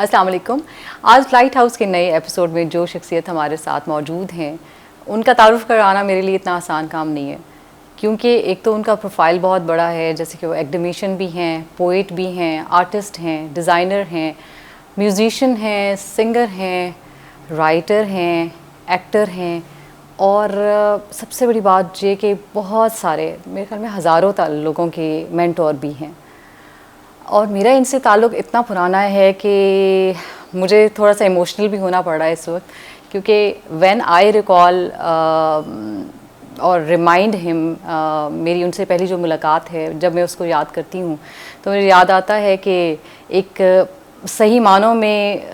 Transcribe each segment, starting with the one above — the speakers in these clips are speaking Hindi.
अस्सलाम वालेकुम। आज लाइट हाउस के नए एपिसोड में जो शख्सियत हमारे साथ मौजूद हैं उनका तारुफ कराना मेरे लिए इतना आसान काम नहीं है, क्योंकि एक तो उनका प्रोफाइल बहुत बड़ा है, जैसे कि वो एकेडमिशियन भी हैं, पोइट भी हैं, आर्टिस्ट हैं, डिज़ाइनर हैं, म्यूज़िशियन हैं, सिंगर हैं, राइटर हैं, एक्टर हैं और सबसे बड़ी बात ये कि बहुत सारे, मेरे ख्याल में हज़ारों लोगों के मेंटोर भी हैं। और मेरा इनसे ताल्लुक़ इतना पुराना है कि मुझे थोड़ा सा इमोशनल भी होना पड़ रहा है इस वक्त, क्योंकि व्हेन आई रिकॉल और रिमाइंड हिम, मेरी उनसे पहली जो मुलाकात है, जब मैं उसको याद करती हूँ तो मुझे याद आता है कि एक सही मानों में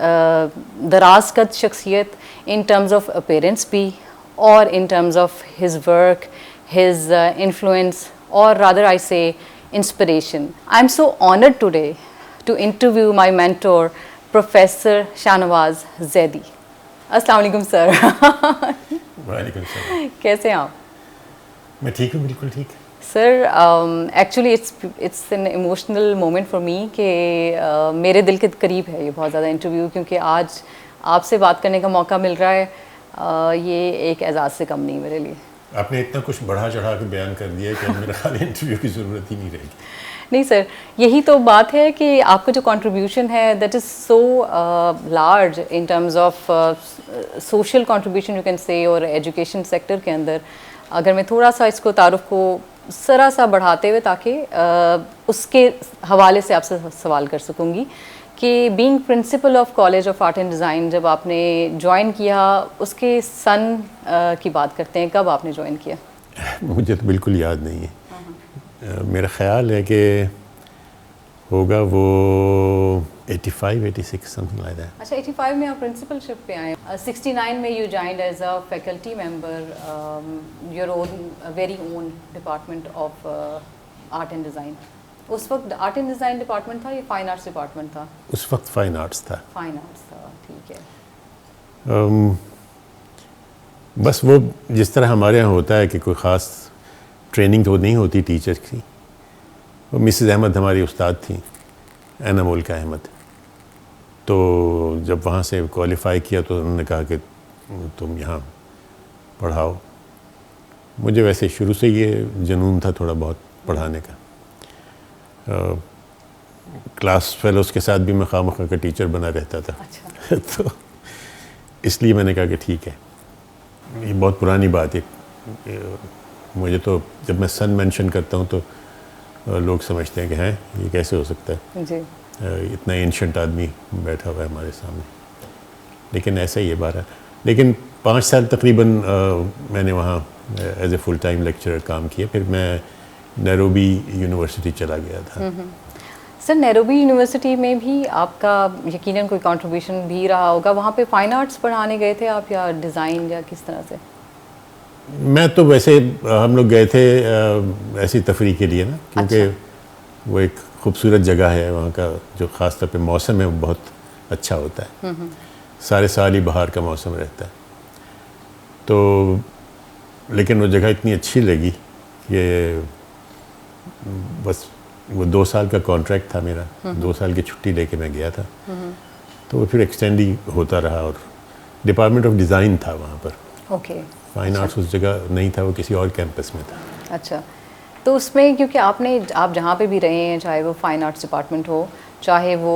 दराज कद शख्सियत, इन टर्म्स ऑफ अपीयरेंस भी और in terms of his work, his influence और रादर आई से inspiration. I'm so honored today to interview my mentor, Professor Shahnawaz Zaidi. अस्सलाम वालेकुम सर। वालेकुम सलाम। कैसे हैं आप? मैं ठीक हूँ, बिल्कुल ठीक। Sir actually it's an emotional moment for me कि मेरे दिल के करीब है ये बहुत ज़्यादा इंटरव्यू, क्योंकि आज आपसे बात करने का मौका मिल रहा है, ये एक एजाज़ से कम नहीं मेरे लिए। आपने इतना कुछ बढ़ा चढ़ा के बयान कर दिया कि मेरा ख्याल इंटरव्यू की ज़रूरत ही नहीं रहेगी। नहीं सर, यही तो बात है कि आपका जो कंट्रीब्यूशन है that is so large in terms of social contribution you can say, और एजुकेशन सेक्टर के अंदर अगर मैं थोड़ा सा इसको तारुफ को ज़रा सा बढ़ाते हुए, ताकि उसके हवाले से आपसे सवाल कर सकूँगी कि being principle of college of art and design जब आपने ज्वाइन किया, उसके सन की बात करते हैं, कब आपने ज्वाइन किया? मुझे तो बिल्कुल याद नहीं है। मेरा ख्याल है कि होगा वो 85-86 समथिंग लाइक दैट। अच्छा, 85 में आप प्रिंसिपलशिप पे आए। 69 में you joined as a faculty member your own very own department of art and design. उस वक्त आर्ट एंड डिज़ाइन डिपार्टमेंट था या फाइन आर्ट्स डिपार्टमेंट था? उस वक्त फाइन आर्ट्स था। फाइन आर्ट्स था, ठीक है। बस वो जिस तरह हमारे यहाँ होता है कि कोई ख़ास ट्रेनिंग तो नहीं होती टीचर की। वो मिसेस अहमद हमारी उस्ताद थी, एना मुल्का अहमद। तो जब वहाँ से क्वालिफ़ाई किया तो उन्होंने कहा कि तुम यहाँ पढ़ाओ। मुझे वैसे शुरू से ये जुनून था थोड़ा बहुत पढ़ाने का। क्लास फेलोज़ के साथ भी मैं खामखा का टीचर बना रहता था। अच्छा। तो इसलिए मैंने कहा कि ठीक है। ये बहुत पुरानी बात है। मुझे तो जब मैं सन मेंशन करता हूँ तो लोग समझते हैं कि हैं ये कैसे हो सकता है जी। इतना एंशंट आदमी बैठा हुआ है हमारे सामने, लेकिन ऐसा ही है बारह। लेकिन 5 साल तकरीबन मैंने वहाँ as a full time lecturer काम किया। फिर मैं नैरोबी यूनिवर्सिटी चला गया था। सर, नैरोबी यूनिवर्सिटी में भी आपका यकीनन कोई कंट्रीब्यूशन भी रहा होगा। वहाँ पे फाइन आर्ट्स पढ़ाने गए थे आप या डिज़ाइन, या किस तरह से? मैं तो वैसे हम लोग गए थे ऐसी तफरी के लिए ना, क्योंकि अच्छा। वो एक खूबसूरत जगह है। वहाँ का जो ख़ास तौर पे मौसम है वो बहुत अच्छा होता है। सारे साल ही बाहर का मौसम रहता है। तो लेकिन वो जगह इतनी अच्छी लगी कि बस वो 2 साल का कॉन्ट्रैक्ट था मेरा। 2 साल की छुट्टी लेके मैं गया था। तो वो फिर एक्सटेंड ही होता रहा। और डिपार्टमेंट ऑफ डिज़ाइन था वहाँ पर। ओके। फाइन आर्ट्स उस जगह नहीं था, वो किसी और कैंपस में था। अच्छा, तो उसमें क्योंकि आप जहाँ पे भी रहे हैं, चाहे वो फाइन आर्ट्स डिपार्टमेंट हो, चाहे वो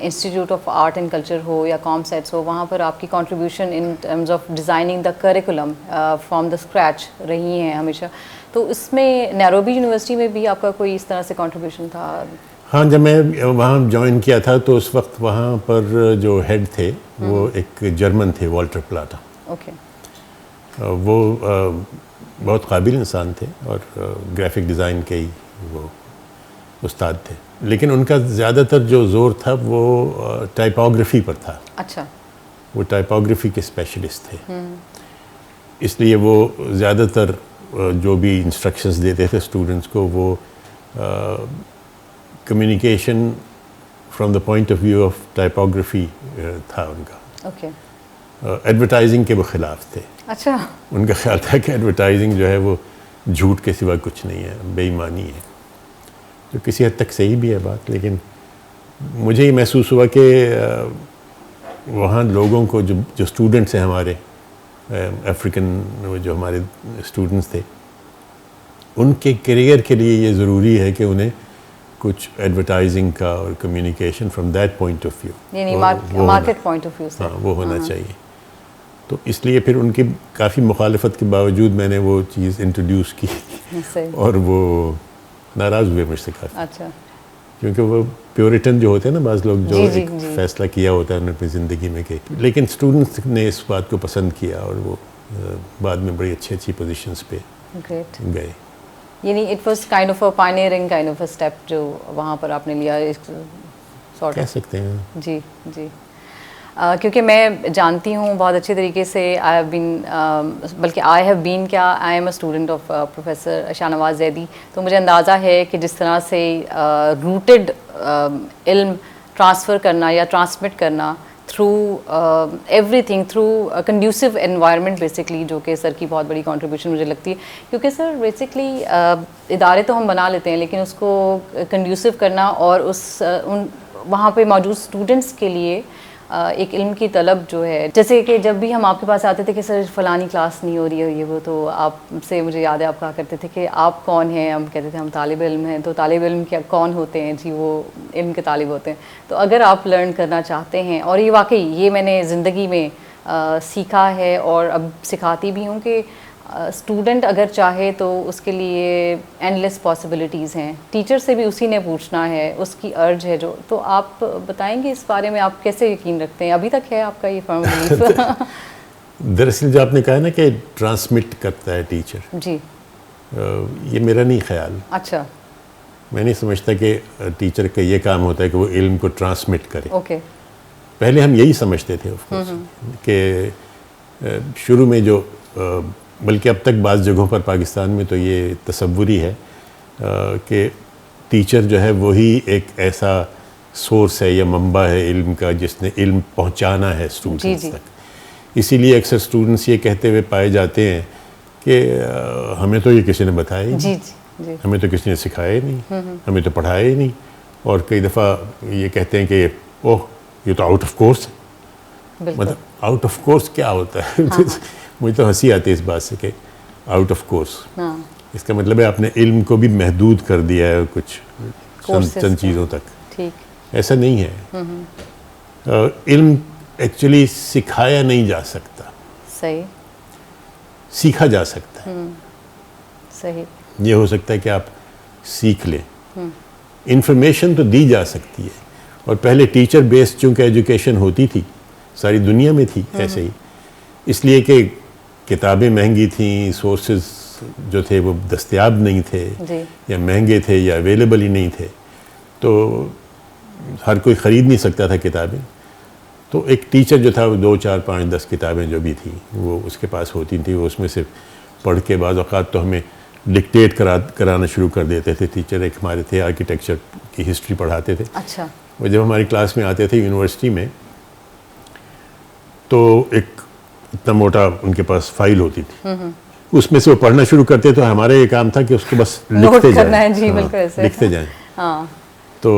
institute of art and culture हो या कॉमसेट्स हो, वहाँ पर आपकी contribution in terms of designing the curriculum from the scratch रही हैं हमेशा। तो इसमें नैरोबी यूनिवर्सिटी में भी आपका कोई इस तरह से कंट्रीब्यूशन था? हाँ, जब मैं वहाँ ज्वाइन किया था तो उस वक्त वहाँ पर जो हेड थे वो एक जर्मन थे, वॉल्टर प्लाटा। ओके। वो बहुत काबिल इंसान थे और ग्राफिक डिज़ाइन के ही वो उस्ताद थे। लेकिन उनका ज़्यादातर जो ज़ोर था वो टाइपोग्राफी पर था। अच्छा। वो टाइपोग्राफी के स्पेशलिस्ट थे। इसलिए वो ज़्यादातर जो भी इंस्ट्रक्शंस देते थे स्टूडेंट्स को, वो communication from the point of view of typography था उनका। ओके। एडवर्टाइजिंग के वो ख़िलाफ़ थे। अच्छा। उनका ख्याल था कि एडवर्टाइजिंग जो है वो झूठ के सिवा कुछ नहीं है, बेईमानी है। जो किसी हद तक सही भी है बात, लेकिन मुझे ये महसूस हुआ कि वहाँ लोगों को जो स्टूडेंट्स हैं हमारे अफ्रीकन जो हमारे स्टूडेंट्स थे, उनके करियर के लिए ये ज़रूरी है कि उन्हें कुछ एडवर्टाइजिंग का और communication from that point of view, यानी मार्केट पॉइंट ऑफ व्यू से, हाँ, वो होना चाहिए। तो इसलिए फिर उनकी काफ़ी मुखालफत के बावजूद मैंने वो चीज़ इंट्रोड्यूस की और वो नाराज़ हुए मुझसे काफ़ी। अच्छा। क्योंकि वो प्योरिटन जो होते हैं ना, बाज़ लोग जो एक फ़ैसला किया होता है उन्होंने अपनी ज़िंदगी में कि, लेकिन स्टूडेंट्स ने इस बात को पसंद किया और वो बाद में बड़ी अच्छी पोजीशंस पे गए। यानी it was kind of a pioneering kind of a step जो वहाँ पर आपने लिया, सॉर्ट कह सकते हैं। जी जी। क्योंकि मैं जानती हूँ बहुत अच्छे तरीके से, आई हैव बीन क्या, I am a student of professor Shahnawaz Zaidi, तो मुझे अंदाज़ा है कि जिस तरह से रूटेड इल्म ट्रांसफ़र करना या ट्रांसमिट करना through everything, through conducive environment basically, जो कि सर की बहुत बड़ी कंट्रीब्यूशन मुझे लगती है। क्योंकि सर बेसिकली इदारे तो हम बना लेते हैं, लेकिन उसको कंड्यूसिव करना और वहाँ पे मौजूद स्टूडेंट्स के लिए एक इल्म की तलब जो है, जैसे कि जब भी हम आपके पास आते थे कि सर फलानी क्लास नहीं हो रही है ये वो, तो आपसे मुझे याद है आप कहा करते थे कि आप कौन हैं, हम कहते थे हम तालिब इल्म हैं। तो तालिब इल्म क्या कौन होते हैं जी? वो इल्म के तालिब होते हैं। तो अगर आप लर्न करना चाहते हैं, और ये वाकई ये मैंने ज़िंदगी में सीखा है और अब सिखाती भी हूँ कि स्टूडेंट अगर चाहे तो उसके लिए एंडलेस पॉसिबिलिटीज़ हैं। टीचर से भी उसी ने पूछना है, उसकी अर्ज है जो। तो आप बताएंगे इस बारे में, आप कैसे यकीन रखते हैं, अभी तक है आपका ये फर्म बिलीफ? दरअसल जो आपने कहा ना कि ट्रांसमिट करता है टीचर, जी, ये मेरा नहीं ख्याल। अच्छा। मैं नहीं समझता कि टीचर का ये काम होता है कि वो इल्म को ट्रांसमिट करे। ओके। पहले हम यही समझते थे ऑफ कोर्स कि शुरू में जो बल्कि अब तक बाज़ जगहों पर पाकिस्तान में तो ये तसव्वुर ही है कि टीचर जो है वही एक ऐसा सोर्स है या मंबा है इल्म का जिसने इल्म पहुंचाना है स्टूडेंट्स तक। इसीलिए अक्सर स्टूडेंट्स ये कहते हुए पाए जाते हैं कि हमें तो ये किसी ने बताया ही नहीं, हमें तो किसी ने सिखाया ही नहीं, हमें तो पढ़ाया ही नहीं। और कई दफ़ा ये कहते हैं कि ओह ये तो आउट ऑफ कोर्स है। मतलब आउट ऑफ कोर्स क्या होता है? मुझे तो हंसी आती है इस बात से कि आउट ऑफ कोर्स, इसका मतलब है आपने इल्म को भी महदूद कर दिया है कुछ चंद चीज़ों तक। ठीक, ऐसा नहीं है। इल्म एक्चुअली सिखाया नहीं जा सकता, सही, सीखा जा सकता है। सही। ये हो सकता है कि आप सीख लें, इंफॉर्मेशन तो दी जा सकती है। और पहले टीचर बेस्ड चूँकि एजुकेशन होती थी, सारी दुनिया में थी ऐसे ही, इसलिए कि किताबें महंगी थीं, सोर्सेज जो थे वो दस्तयाब नहीं थे या महंगे थे या अवेलेबल ही नहीं थे, तो हर कोई ख़रीद नहीं सकता था किताबें। तो एक टीचर जो था वो 2, 4, 5, 10 किताबें जो भी थी वो उसके पास होती थी, वो उसमें से पढ़ के बाज़ औक़ात तो हमें डिक्टेट कराना शुरू कर देते थे। टीचर एक हमारे थे आर्किटेक्चर की हिस्ट्री पढ़ाते थे। अच्छा। वो जब हमारी क्लास में आते थे यूनिवर्सिटी में, तो एक इतना मोटा उनके पास फाइल होती थी, उसमें से वो पढ़ना शुरू करते तो हमारा ये काम था कि उसको बस लिखते जाएं, लिखते जाएं। हाँ। तो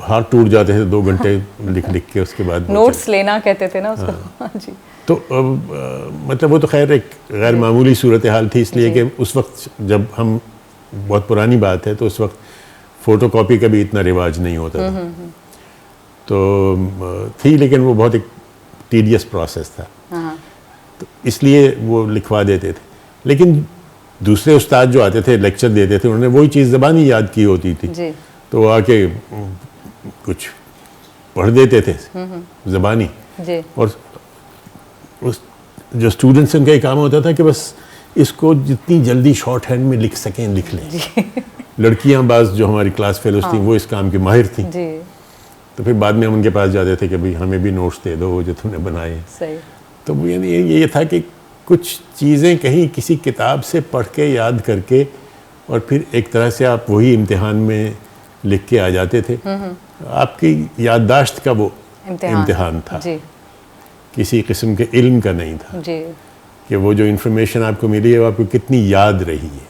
हाथ टूट जाते थे 2 घंटे लिख के, उसके बाद नोट्स लेना कहते थे ना उसको। हाँ। जी। तो मतलब वो तो खैर एक गैर मामूली सूरत हाल थी, इसलिए कि उस वक्त जब हम, बहुत पुरानी बात है, तो उस वक्त फ़ोटोकॉपी का भी इतना रिवाज नहीं होता था। तो थी, लेकिन वो बहुत एक टीडियस प्रोसेस था। तो इसलिए वो लिखवा देते थे। लेकिन दूसरे उस्ताद जो आते थे लेक्चर देते थे, उन्होंने वही चीज़ ज़बानी याद की होती थी जी। तो आके कुछ पढ़ देते थे ज़बानी, और उस जो स्टूडेंट्स उनका काम होता था कि बस इसको जितनी जल्दी शॉर्ट हैंड में लिख सकें लिख लें। लड़कियां बाज़ जो हमारी क्लास फेलोज थी वो इस काम की माहिर थी, तो फिर बाद में हम उनके पास जाते थे कि भाई हमें भी नोट्स दे दो जो तुमने बनाए। तो ये था कि कुछ चीज़ें कहीं किसी किताब से पढ़ के याद करके और फिर एक तरह से आप वही इम्तिहान में लिख के आ जाते थे। आपकी याददाश्त का वो इम्तिहान था जी। किसी किस्म के इल्म का नहीं था जी। कि वो जो इन्फॉर्मेशन आपको मिली है वो आपको कितनी याद रही है,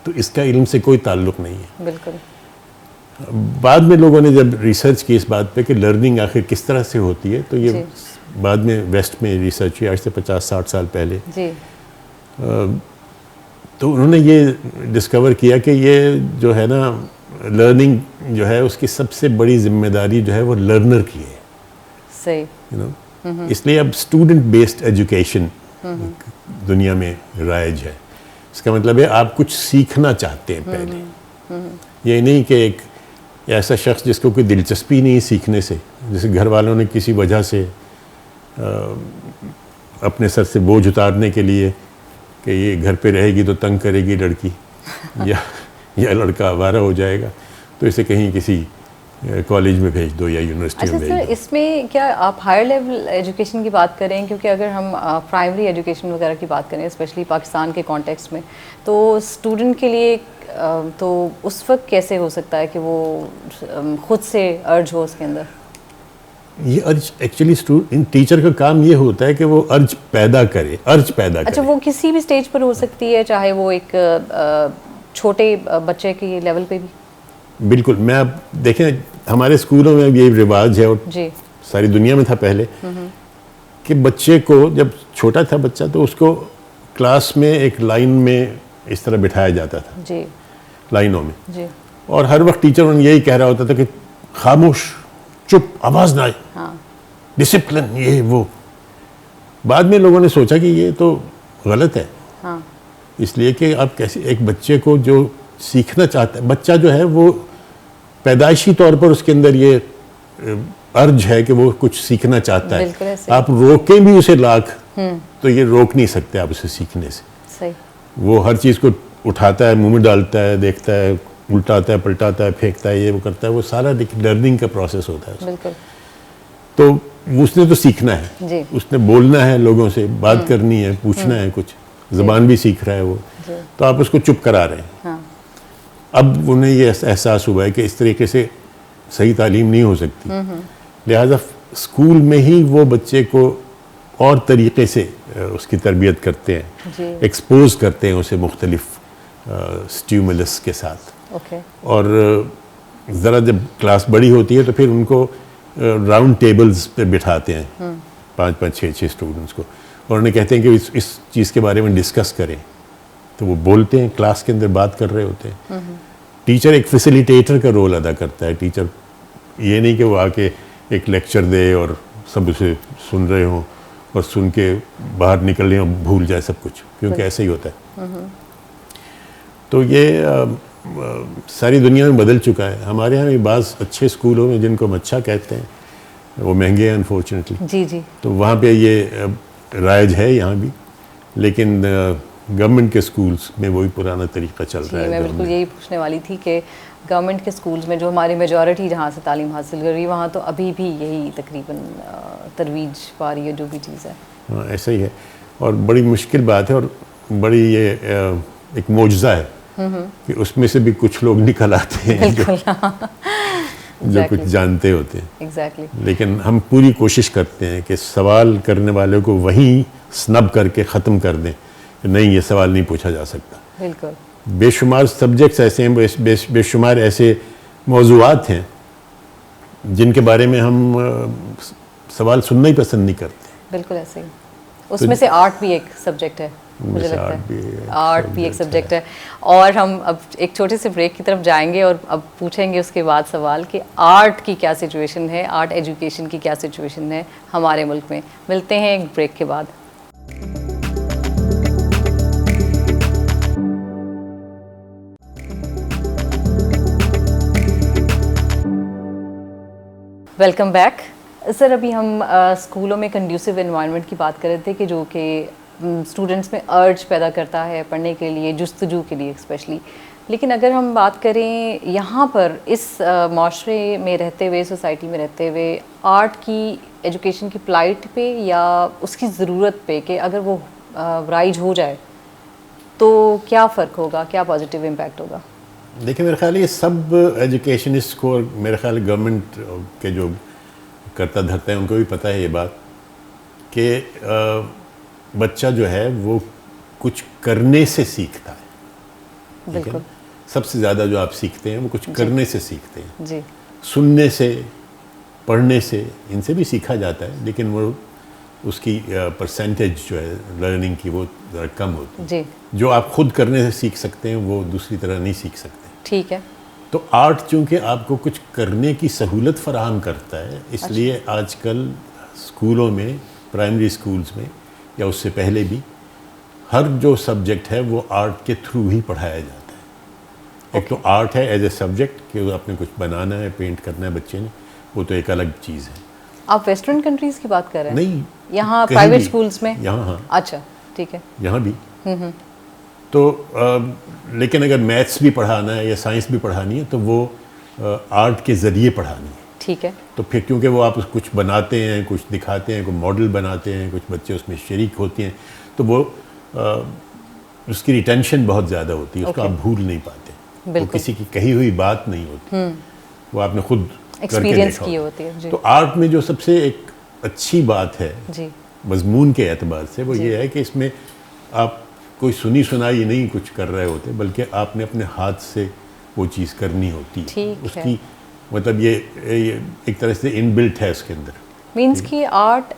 तो इसका इल्म से कोई ताल्लुक़ नहीं है। बिल्कुल। बाद में लोगों ने जब रिसर्च की इस बात पे कि लर्निंग आखिर किस तरह से होती है, तो ये बाद में वेस्ट में रिसर्च हुई आज से 50-60 साल पहले जी। तो उन्होंने ये डिस्कवर किया कि ये जो है ना लर्निंग जो है उसकी सबसे बड़ी जिम्मेदारी जो है वो लर्नर की है। सही। यू नो, इसलिए अब स्टूडेंट बेस्ड एजुकेशन दुनिया में राइज है। इसका मतलब है आप कुछ सीखना चाहते हैं पहले, ये नहीं कि एक ऐसा शख्स जिसको कोई दिलचस्पी नहीं सीखने से, जैसे घर वालों ने किसी वजह से अपने सर से बोझ उतारने के लिए कि ये घर पे रहेगी तो तंग करेगी लड़की या लड़का आवारा हो जाएगा, तो इसे कहीं किसी कॉलेज में भेज दो या यूनिवर्सिटी में भेज दो। सर, इसमें क्या आप हायर लेवल एजुकेशन की बात करें, क्योंकि अगर हम प्राइमरी एजुकेशन वगैरह की बात करें स्पेशली पाकिस्तान के कॉन्टेक्स्ट में, तो स्टूडेंट के लिए तो उस वक्त कैसे हो सकता है कि वो खुद से अर्ज हो उसके अंदर? ये अर्ज एक्चुअली टीचर का काम ये होता है कि वो अर्ज पैदा करे। अच्छा, वो किसी भी स्टेज पर हो सकती है, चाहे वो एक छोटे बच्चे के लेवल पे भी? बिल्कुल। मैं अब देखें हमारे स्कूलों में ये रिवाज है और जी। सारी दुनिया में था पहले कि बच्चे को जब छोटा था बच्चा तो उसको क्लास में एक लाइन में इस तरह बिठाया जाता था जी, लाइनों में जी। और हर वक्त टीचर उन्हें यही कह रहा होता था कि खामोश, चुप, आवाज़ ना आए, हाँ। डिसिप्लिन, ये वो। बाद में लोगों ने सोचा कि ये तो गलत है। हाँ। इसलिए कि आप कैसे एक बच्चे को जो सीखना चाहता है, बच्चा जो है वो पैदाइशी तौर पर उसके अंदर ये अर्ज है कि वो कुछ सीखना चाहता है। आप रोकें भी उसे लाख तो ये रोक नहीं सकते आप उसे सीखने से। सही। वो हर चीज़ को उठाता है, मुंह में डालता है, देखता है, उल्टाता है, पलटाता है, फेंकता है, ये वो करता है, वो सारा लर्निंग का प्रोसेस होता है। बिल्कुल। तो उसने तो सीखना है जी। उसने बोलना है, लोगों से बात करनी है, पूछना है, कुछ ज़बान भी सीख रहा है वो, तो आप उसको चुप करा रहे हैं। हाँ। अब उन्हें ये एहसास हुआ है कि इस तरीके से सही तालीम नहीं हो सकती, लिहाजा स्कूल में ही वो बच्चे को और तरीके से उसकी तरबियत करते हैं, एक्सपोज करते हैं उसे मुख्तलिफ स्टिमुलस के साथ। ओके। और ज़रा जब क्लास बड़ी होती है तो फिर उनको राउंड टेबल्स पे बिठाते हैं 5-5, 6-6 स्टूडेंट्स को, और उन्हें कहते हैं कि इस चीज़ के बारे में डिस्कस करें। तो वो बोलते हैं, क्लास के अंदर बात कर रहे होते हैं। टीचर एक फैसिलिटेटर का रोल अदा करता है। टीचर ये नहीं कि वो आके एक लेक्चर दे और सब उसे सुन रहे हों और सुन के बाहर निकल रहे और भूल जाए सब कुछ, क्योंकि ऐसे ही होता है। तो ये सारी दुनिया में बदल चुका है। हमारे यहाँ भी बाज़ अच्छे स्कूलों में, जिनको हम अच्छा कहते हैं, वो महंगे हैं अनफॉर्चुनेटली। जी जी। तो वहाँ पे ये राइज है यहाँ भी, लेकिन गवर्नमेंट के स्कूल्स में वही पुराना तरीका चल रहा है। मैं बिल्कुल यही पूछने वाली थी कि गवर्नमेंट के स्कूल्स में जो हमारी मेजॉरिटी जहाँ से तालीम हासिल कर रही है, वहाँ तो अभी भी यही तकरीबन तरवीज पा रही है जो भी चीज़ है। हाँ, ऐसा ही है। और बड़ी मुश्किल बात है और बड़ी ये एक मौजज़ा है कि उसमें से भी कुछ लोग निकल आते हैं जो कुछ जानते होते हैं। एग्जैक्टली। लेकिन हम पूरी कोशिश करते हैं कि सवाल करने वाले को वहीं स्नब करके ख़त्म कर दें, नहीं ये सवाल नहीं पूछा जा सकता। बिल्कुल। बेशुमार सब्जेक्ट्स ऐसे हैं, बेशुमार ऐसे मौज़ूआत हैं जिनके बारे में हम सवाल सुनना ही पसंद नहीं करते। बिल्कुल ऐसे ही। उसमें से आर्ट भी एक सब्जेक्ट है, मुझे लगता है आर्ट भी एक सब्जेक्ट है। और हम अब एक छोटे से ब्रेक की तरफ जाएंगे और अब पूछेंगे उसके बाद सवाल कि आर्ट की क्या सिचुएशन है, आर्ट एजुकेशन की क्या सिचुएशन है हमारे मुल्क में। मिलते हैं एक ब्रेक के बाद। Welcome back. सर, अभी हम स्कूलों में कंड्यूसिव एनवायरनमेंट की बात कर रहे थे कि जो कि स्टूडेंट्स में अर्ज पैदा करता है पढ़ने के लिए, जुस्तजू के लिए स्पेशली। लेकिन अगर हम बात करें यहाँ पर इस माशरे में रहते हुए, सोसाइटी में रहते हुए, आर्ट की एजुकेशन की प्लाइट पे या उसकी ज़रूरत पे कि अगर वो राइज हो जाए तो क्या फ़र्क होगा, क्या पॉजिटिव इम्पैक्ट होगा? देखिए, मेरे ख्याल ये सब एजुकेशनिस्ट को, मेरे ख्याल गवर्नमेंट के जो करता धरता है उनको भी पता है ये बात कि बच्चा जो है वो कुछ करने से सीखता है। बिल्कुल। सबसे ज़्यादा जो आप सीखते हैं वो कुछ करने से सीखते हैं। जी सुनने से, पढ़ने से, इनसे भी सीखा जाता है, लेकिन वो उसकी परसेंटेज जो है लर्निंग की वो ज़रा कम होती है। जी जो आप खुद करने से सीख सकते हैं वो दूसरी तरह नहीं सीख सकते। ठीक है। तो आर्ट चूँकि आपको कुछ करने की सहूलत फराहम करता है, इसलिए आजकल स्कूलों में, प्राइमरी स्कूल्स में या उससे पहले भी, हर जो सब्जेक्ट है वो आर्ट के थ्रू ही पढ़ाया जाता है। एक तो आर्ट है एज ए सब्जेक्ट कि आपने कुछ बनाना है, पेंट करना है बच्चे ने, वो तो एक अलग चीज़ है। आप वेस्टर्न कंट्रीज़ की बात कर रहे हैं? नहीं, यहाँ कहीं प्राइवेट भी, स्कूल्स में? यहाँ हाँ, अच्छा ठीक है। यहाँ भी। तो लेकिन अगर मैथ्स भी पढ़ाना है या साइंस भी पढ़ानी है तो वो आर्ट के ज़रिए पढ़ानी है। ठीक है। तो फिर क्योंकि वो आप कुछ बनाते हैं, कुछ दिखाते हैं, कुछ मॉडल बनाते हैं, कुछ बच्चे उसमें शरीक होते हैं, तो वो उसकी रिटेंशन बहुत ज़्यादा होती है, उसको आप भूल नहीं पाते। वो किसी की कही हुई बात नहीं होती, वो आपने खुद एक्सपीरियंस की होती है जी। तो आर्ट में जो सबसे एक अच्छी बात है जी मजमून के एतबार से वो ये है कि इसमें आप कोई सुनी सुनाई नहीं कुछ कर रहे होते, बल्कि आपने अपने हाथ से वो चीज़ करनी होती है। उसकी मतलब ये एक तरह से इनबिल्ट है उसके अंदर। मीन्स कि आर्ट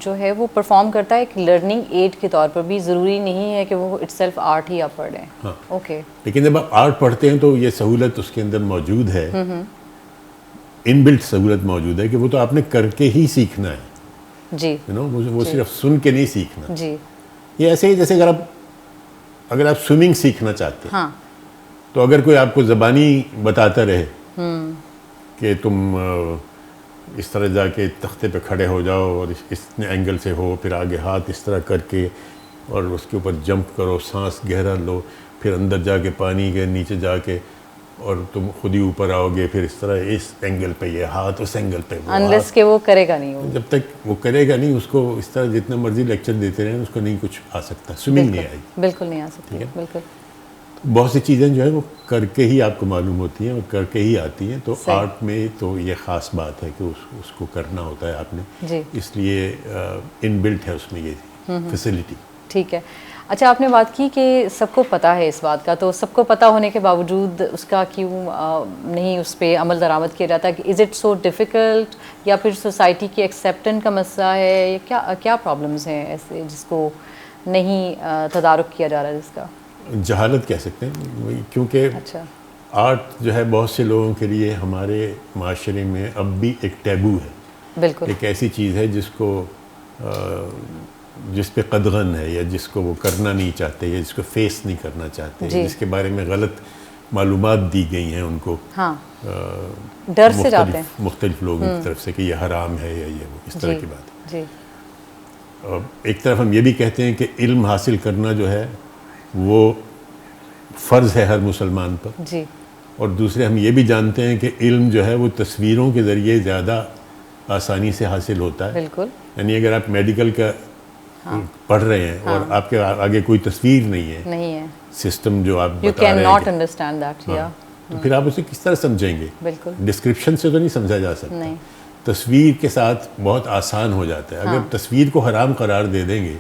जो है वो परफॉर्म करता है एक लर्निंग एड के तौर पर भी, ज़रूरी नहीं है कि वो इटसेल्फ आर्ट ही आप पढ़ें। हाँ। ओके। लेकिन जब आप आर्ट पढ़ते हैं तो ये सहूलत उसके अंदर मौजूद है, इनबिल्ट सहूलत मौजूद है कि वो तो आपने करके ही सीखना है जी। यू नो, वो सिर्फ सुन के नहीं सीखना जी। ये ऐसे ही जैसे अगर आप स्विमिंग सीखना चाहते हैं, हाँ। तो अगर कोई आपको ज़बानी बताता रहे कि तुम इस तरह जाके तख्ते पे खड़े हो जाओ और इस एंगल से हो, फिर आगे हाथ इस तरह करके और उसके ऊपर जंप करो, सांस गहरा लो, फिर अंदर जाके पानी के नीचे जाके और तुम खुद ही ऊपर आओगे, फिर इस तरह इस एंगल पे ये हाथ, उस एंगल पे वो अनलेस के वो करेगा नहीं वो। जब तक वो करेगा नहीं, उसको इस तरह जितना मर्जी लेक्चर देते रहें उसको नहीं कुछ आ सकता, स्विमिंग नहीं आएगी। बिल्कुल नहीं आ सकती। बिल्कुल। बहुत सी चीज़ें जो है वो करके ही आपको मालूम होती हैं और करके ही आती हैं। तो आर्ट में तो ये ख़ास बात है कि उसको करना होता है आपने जी। इसलिए इनबिल्ट है उसमें ये फैसिलिटी। ठीक है। अच्छा, आपने बात की कि सबको पता है इस बात का, तो सबको पता होने के बावजूद उसका क्यों नहीं उस पर अमल दरामद किया जाता? इज़ इट सो डिफ़िकल्ट, या फिर सोसाइटी की एक्सेप्टेंस का मसला है, या क्या क्या प्रॉब्लम्स हैं ऐसे जिसको नहीं तदारुक किया जा रहा है जिसका? जहालत कह सकते हैं, क्योंकि अच्छा। आर्ट जो है बहुत से लोगों के लिए हमारे माशरे में अब भी एक टैबू है। बिल्कुल। एक ऐसी चीज़ है जिसको जिस पे कदगन है, या जिसको वो करना नहीं चाहते, या जिसको फेस नहीं करना चाहते, जिसके बारे में गलत मालूमात दी गई हैं उनको। हाँ। डर से जाते हैं मुख्तलिफ लोगों की तरफ से कि ये हराम है या ये वो, इस तरह की बात है। जी। एक तरफ हम ये भी कहते हैं कि इल्म हासिल करना जो है वो फ़र्ज़ है हर मुसलमान पर जी। और दूसरे हम ये भी जानते हैं कि इल्म जो है वो तस्वीरों के ज़रिए ज़्यादा आसानी से हासिल होता है। बिल्कुल। यानी अगर आप मेडिकल का पढ़ रहे हैं और आपके आगे कोई तस्वीर नहीं है सिस्टम जो आप You बता रहे हैं, cannot understand that, yeah. तो फिर आप उसे किस तरह समझेंगे? बिल्कुल। डिस्क्रिप्शन से तो नहीं समझा जा सकता। नहीं। तस्वीर के साथ बहुत आसान हो जाता है। अगर तस्वीर को हराम करार दे देंगे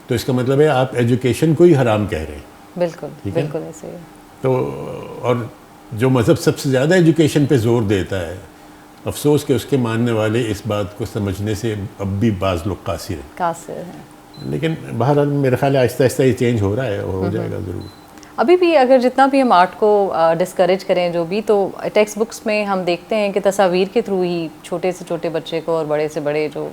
तो इसका मतलब है आप एजुकेशन को ही हराम कह रहे हैं। बिल्कुल। बिल्कुल ऐसे ही। तो और जो मज़हब सबसे ज़्यादा एजुकेशन पे जोर देता है, अफसोस कि उसके मानने वाले इस बात को समझने से अब भी बाज़ लोग कासिर हैं। लेकिन बहरहाल मेरे ख्याल आहिस्ता आहिस्ता ये चेंज हो रहा है और हो जाएगा ज़रूर। अभी भी अगर जितना भी हम आर्ट को डिस्करेज करें जो भी, तो टेक्स्ट बुक्स में हम देखते हैं कि तस्वीर के थ्रू ही छोटे से छोटे बच्चे को और बड़े से बड़े जो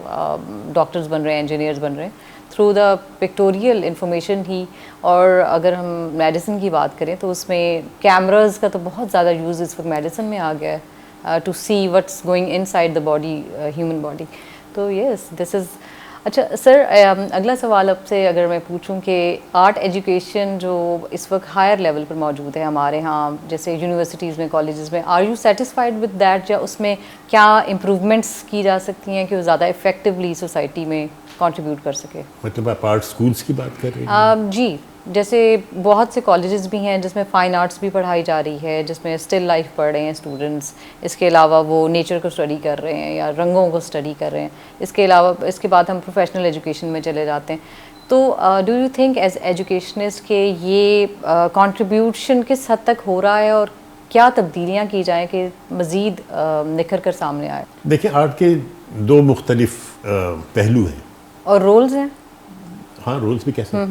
डॉक्टर्स बन रहे हैं, इंजीनियर्स बन रहे हैं, थ्रू द पिक्टोरियल इंफॉर्मेशन ही। और अगर हम मेडिसिन की बात करें तो उसमें कैमरास का तो बहुत ज़्यादा यूज़ इस वक्त मेडिसिन में आ गया है, to see what's going inside the body, human body. तो यस, दिस इज़ अच्छा सर। अगला सवाल आपसे अगर मैं पूछूं कि आर्ट एजुकेशन जो इस वक्त हायर लेवल पर मौजूद है हमारे यहाँ, जैसे यूनिवर्सिटीज़ में, कॉलेजेस में, are you satisfied with that, या उसमें क्या इम्प्रूवमेंट्स की जा सकती हैं कि वो ज़्यादा इफ़ेक्टिवली सोसाइटी में कंट्रीब्यूट कर सके? मतलब आप आर्ट स्कूल्स की बात कर रहे हैं? जी, जैसे बहुत से कॉलेजेस भी हैं जिसमें फ़ाइन आर्ट्स भी पढ़ाई जा रही है, जिसमें स्टिल लाइफ पढ़ रहे हैं स्टूडेंट्स, इसके अलावा वो नेचर को स्टडी कर रहे हैं या रंगों को स्टडी कर रहे हैं, इसके अलावा इसके बाद हम प्रोफेशनल एजुकेशन में चले जाते हैं। तो do you think as educationist के ये कंट्रीब्यूशन किस हद तक हो रहा है और क्या तब्दीलियाँ की जाएँ कि मज़ीद निखर कर सामने आए? देखिए, आर्ट के दो मुख्तलिफ पहलू हैं और रोल्स हैं। हाँ, रोल्स भी कैसे,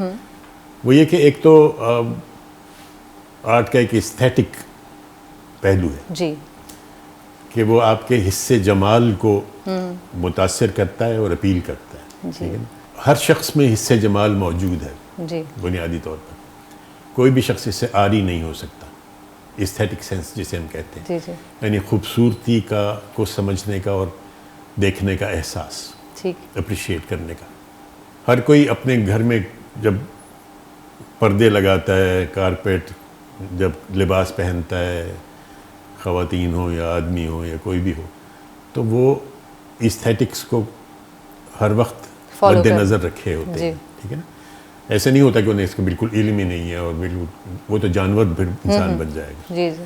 वो ये कि एक तो आर्ट का एक एस्थेटिक पहलू है जी, कि वो आपके हिस्से जमाल को मुतासर करता है और अपील करता है। जी। ठीक है ना? हर शख्स में हिस्से जमाल मौजूद है जी, बुनियादी तौर पर। कोई भी शख्स इससे आरी नहीं हो सकता, एस्थेटिक सेंस जिसे हम कहते हैं, जी, जी, यानी खूबसूरती को समझने का और देखने का एहसास, ठीक, अप्रिशिएट करने का। हर कोई अपने घर में जब पर्दे लगाता है, कारपेट, जब लिबास पहनता है, ख़वातीन हो या आदमी हो या कोई भी हो, तो वो एस्थेटिक्स को हर वक्त Follow मद्देनज़र रखे होते जी। हैं। ठीक है ना? ऐसे नहीं होता कि उन्हें इसका बिल्कुल इल्म ही नहीं है और बिल्कुल वो तो जानवर फिर इंसान बन जाएगा। जी, जी,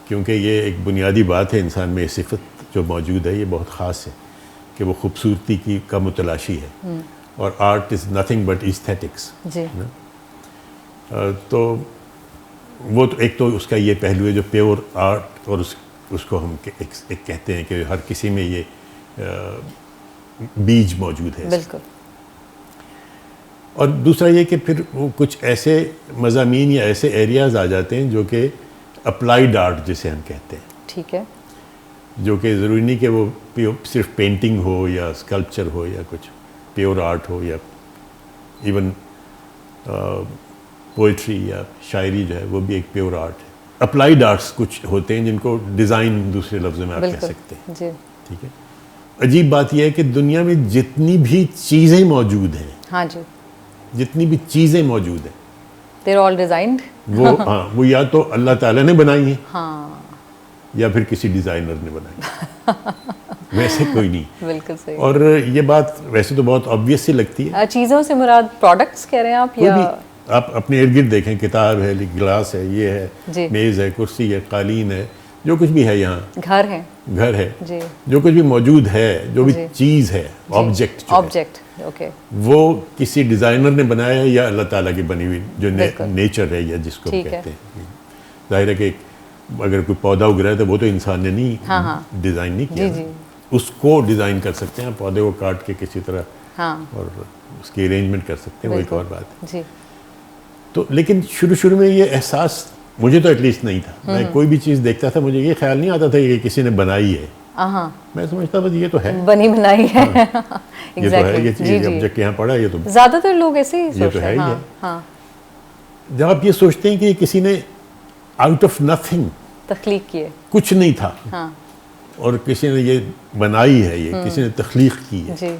क्योंकि ये एक बुनियादी बात है, इंसान में ये सिफत जो मौजूद है ये बहुत ख़ास है कि वो खूबसूरती का मुतलाशी है। और art is nothing but aesthetics. जी, तो वो तो एक तो उसका ये पहलू है जो प्योर आर्ट, और उसको हम एक कहते हैं कि हर किसी में ये बीज मौजूद है। बिल्कुल, और दूसरा ये कि फिर वो कुछ ऐसे मज़ामीन या ऐसे एरियाज़ आ जाते हैं जो कि अप्लाइड आर्ट जिसे हम कहते हैं, ठीक है, जो कि ज़रूरी नहीं कि वो सिर्फ पेंटिंग हो या स्कल्पचर हो या कुछ प्योर आर्ट हो, या इवन पोइट्री या शायरी जो है वो भी एक प्योर आर्ट है। अप्लाइड आर्ट्स कुछ होते हैं जिनको डिज़ाइन दूसरे लफ्ज़ों में आप कह बिल्कुल, सकते हैं। जी, ठीक है। अजीब बात यह है कि दुनिया में जितनी भी चीज़ें मौजूद हैं, हाँ जी, जितनी भी चीज़ें मौजूद हैं, they're all designed। वो या तो अल्लाह ताला ने बनाई है, हाँ, या फिर किसी डिज़ाइनर ने बनाई है। वैसे कोई नहीं। बिल्कुल सही। और ये बात वैसे तो बहुत ऑब्वियस सी लगती है। चीज़ों से मुराद प्रोडक्ट्स कह रहे हैं आप कोई या? भी आप अपने इर्द गिर्द देखें, किताब है, गिलास है, ये जी। है, मेज़ है, कुर्सी है, कालीन है, जो कुछ भी है यहाँ, घर है, घर है, जी, जो कुछ भी मौजूद है, जो भी जी। चीज़ है, ऑब्जेक्ट ऑब्जेक्ट, ओके, वो किसी डिज़ाइनर ने बनाया है या अल्लाह ताला की बनी हुई जो बिल्कुल। नेचर है, या जिसको हम ठीक है। कहते हैं। जाहिर है कि अगर कोई पौधा उग रहा है तो वो तो इंसान ने नहीं हाँ, हाँ, डिज़ाइन नहीं किया जी, जी, ना। उसको डिज़ाइन कर सकते हैं, पौधे को काट के किसी तरह हाँ, और उसकी अरेंजमेंट कर सकते हैं, वो एक बिल्कुल। और बात है। जी, तो लेकिन शुरू में ये एहसास मुझे तो एटलीस्ट नहीं था। मैं कोई भी चीज़ देखता था, मुझे ये ख्याल नहीं आता था कि किसी ने बनाई है। हाँ, मैं समझता बस ये तो है, बनी बनाई है। ये तो है, एग्जैक्टली, ये जी, चीज़ जी, ऑब्जेक्ट यहाँ पड़ा है, ये तो। ज़्यादातर लोग ऐसे ही ये तो सोचते है हैं। ही हाँ, है। हाँ, जब आप ये सोचते हैं कि किसी ने आउट ऑफ नथिंग, तख्लीक किए, कुछ नहीं था, हाँ, और किसी ने ये बनाई है, ये किसी ने तख्लीक की है, जी,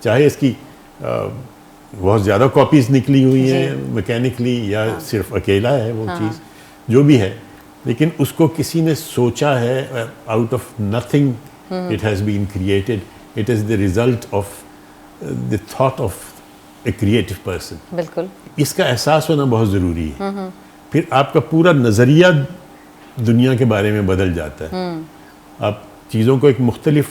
चाहे इसकी बहुत ज़्यादा कॉपीज़ निकली हुई हैं मैकेनिकली, या सिर्फ अकेला है वो चीज़, जो भी है, लेकिन उसको किसी ने सोचा है out of nothing. It has been created, it is the result of the thought of a creative person. बिल्कुल, इसका एहसास होना बहुत ज़रूरी है। फिर आपका पूरा नज़रिया दुनिया के बारे में बदल जाता है। आप चीज़ों को एक मुख्तलिफ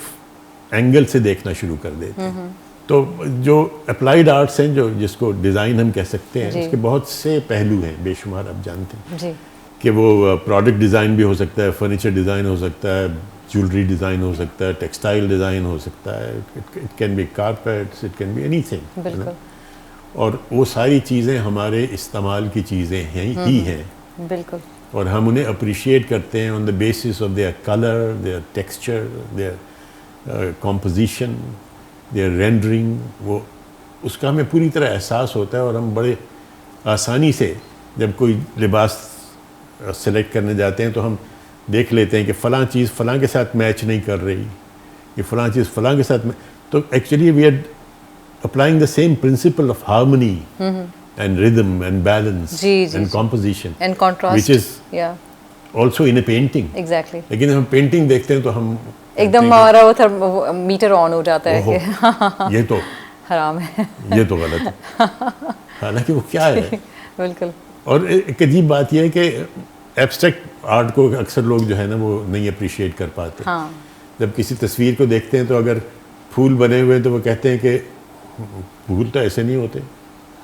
एंगल से देखना शुरू कर देते हैं। तो जो अप्लाइड आर्ट्स हैं, जो जिसको डिज़ाइन हम कह सकते हैं, जी। उसके बहुत से पहलू हैं, बेशुमार, आप जानते हैं जी, कि वो प्रोडक्ट डिज़ाइन भी हो सकता है, फर्नीचर डिज़ाइन हो सकता है, ज्वेलरी डिज़ाइन हो सकता है, टेक्सटाइल डिज़ाइन हो सकता है, it can be carpets, it can be anything. बिल्कुल, और वो सारी चीज़ें हमारे इस्तेमाल की चीज़ें हैं ही हैं, बिल्कुल, और हम उन्हें अप्रिशिएट करते हैं on the basis of their colour, their texture, their composition, their rendering. वो उसका हमें पूरी तरह एहसास होता है, और हम बड़े आसानी से जब कोई लिबास सेलेक्ट करने जाते हैं तो हम देख लेते हैं कि फ़लाँ चीज़ फ़लाँ के साथ मैच नहीं कर रही, ये फ़लाँ चीज़ फ़लाँ के साथ। तो actually we are applying the same principle of harmony and rhythm and balance जी, जी, and जी। composition, and contrast, which is या, also in a painting. Exactly, लेकिन हम पेंटिंग देखते हैं तो हम एकदम हमारा वो मीटर ऑन हो जाता है कि ये तो हराम है। ये तो गलत है, हालांकि वो क्या है। बिल्कुल, और एक अजीब बात यह है कि एब्स्ट्रैक्ट आर्ट को अक्सर लोग जो है ना वो नहीं अप्रिशिएट कर पाते। हाँ, जब किसी तस्वीर को देखते हैं तो अगर फूल बने हुए हैं तो वो कहते हैं कि फूल तो ऐसे नहीं होते,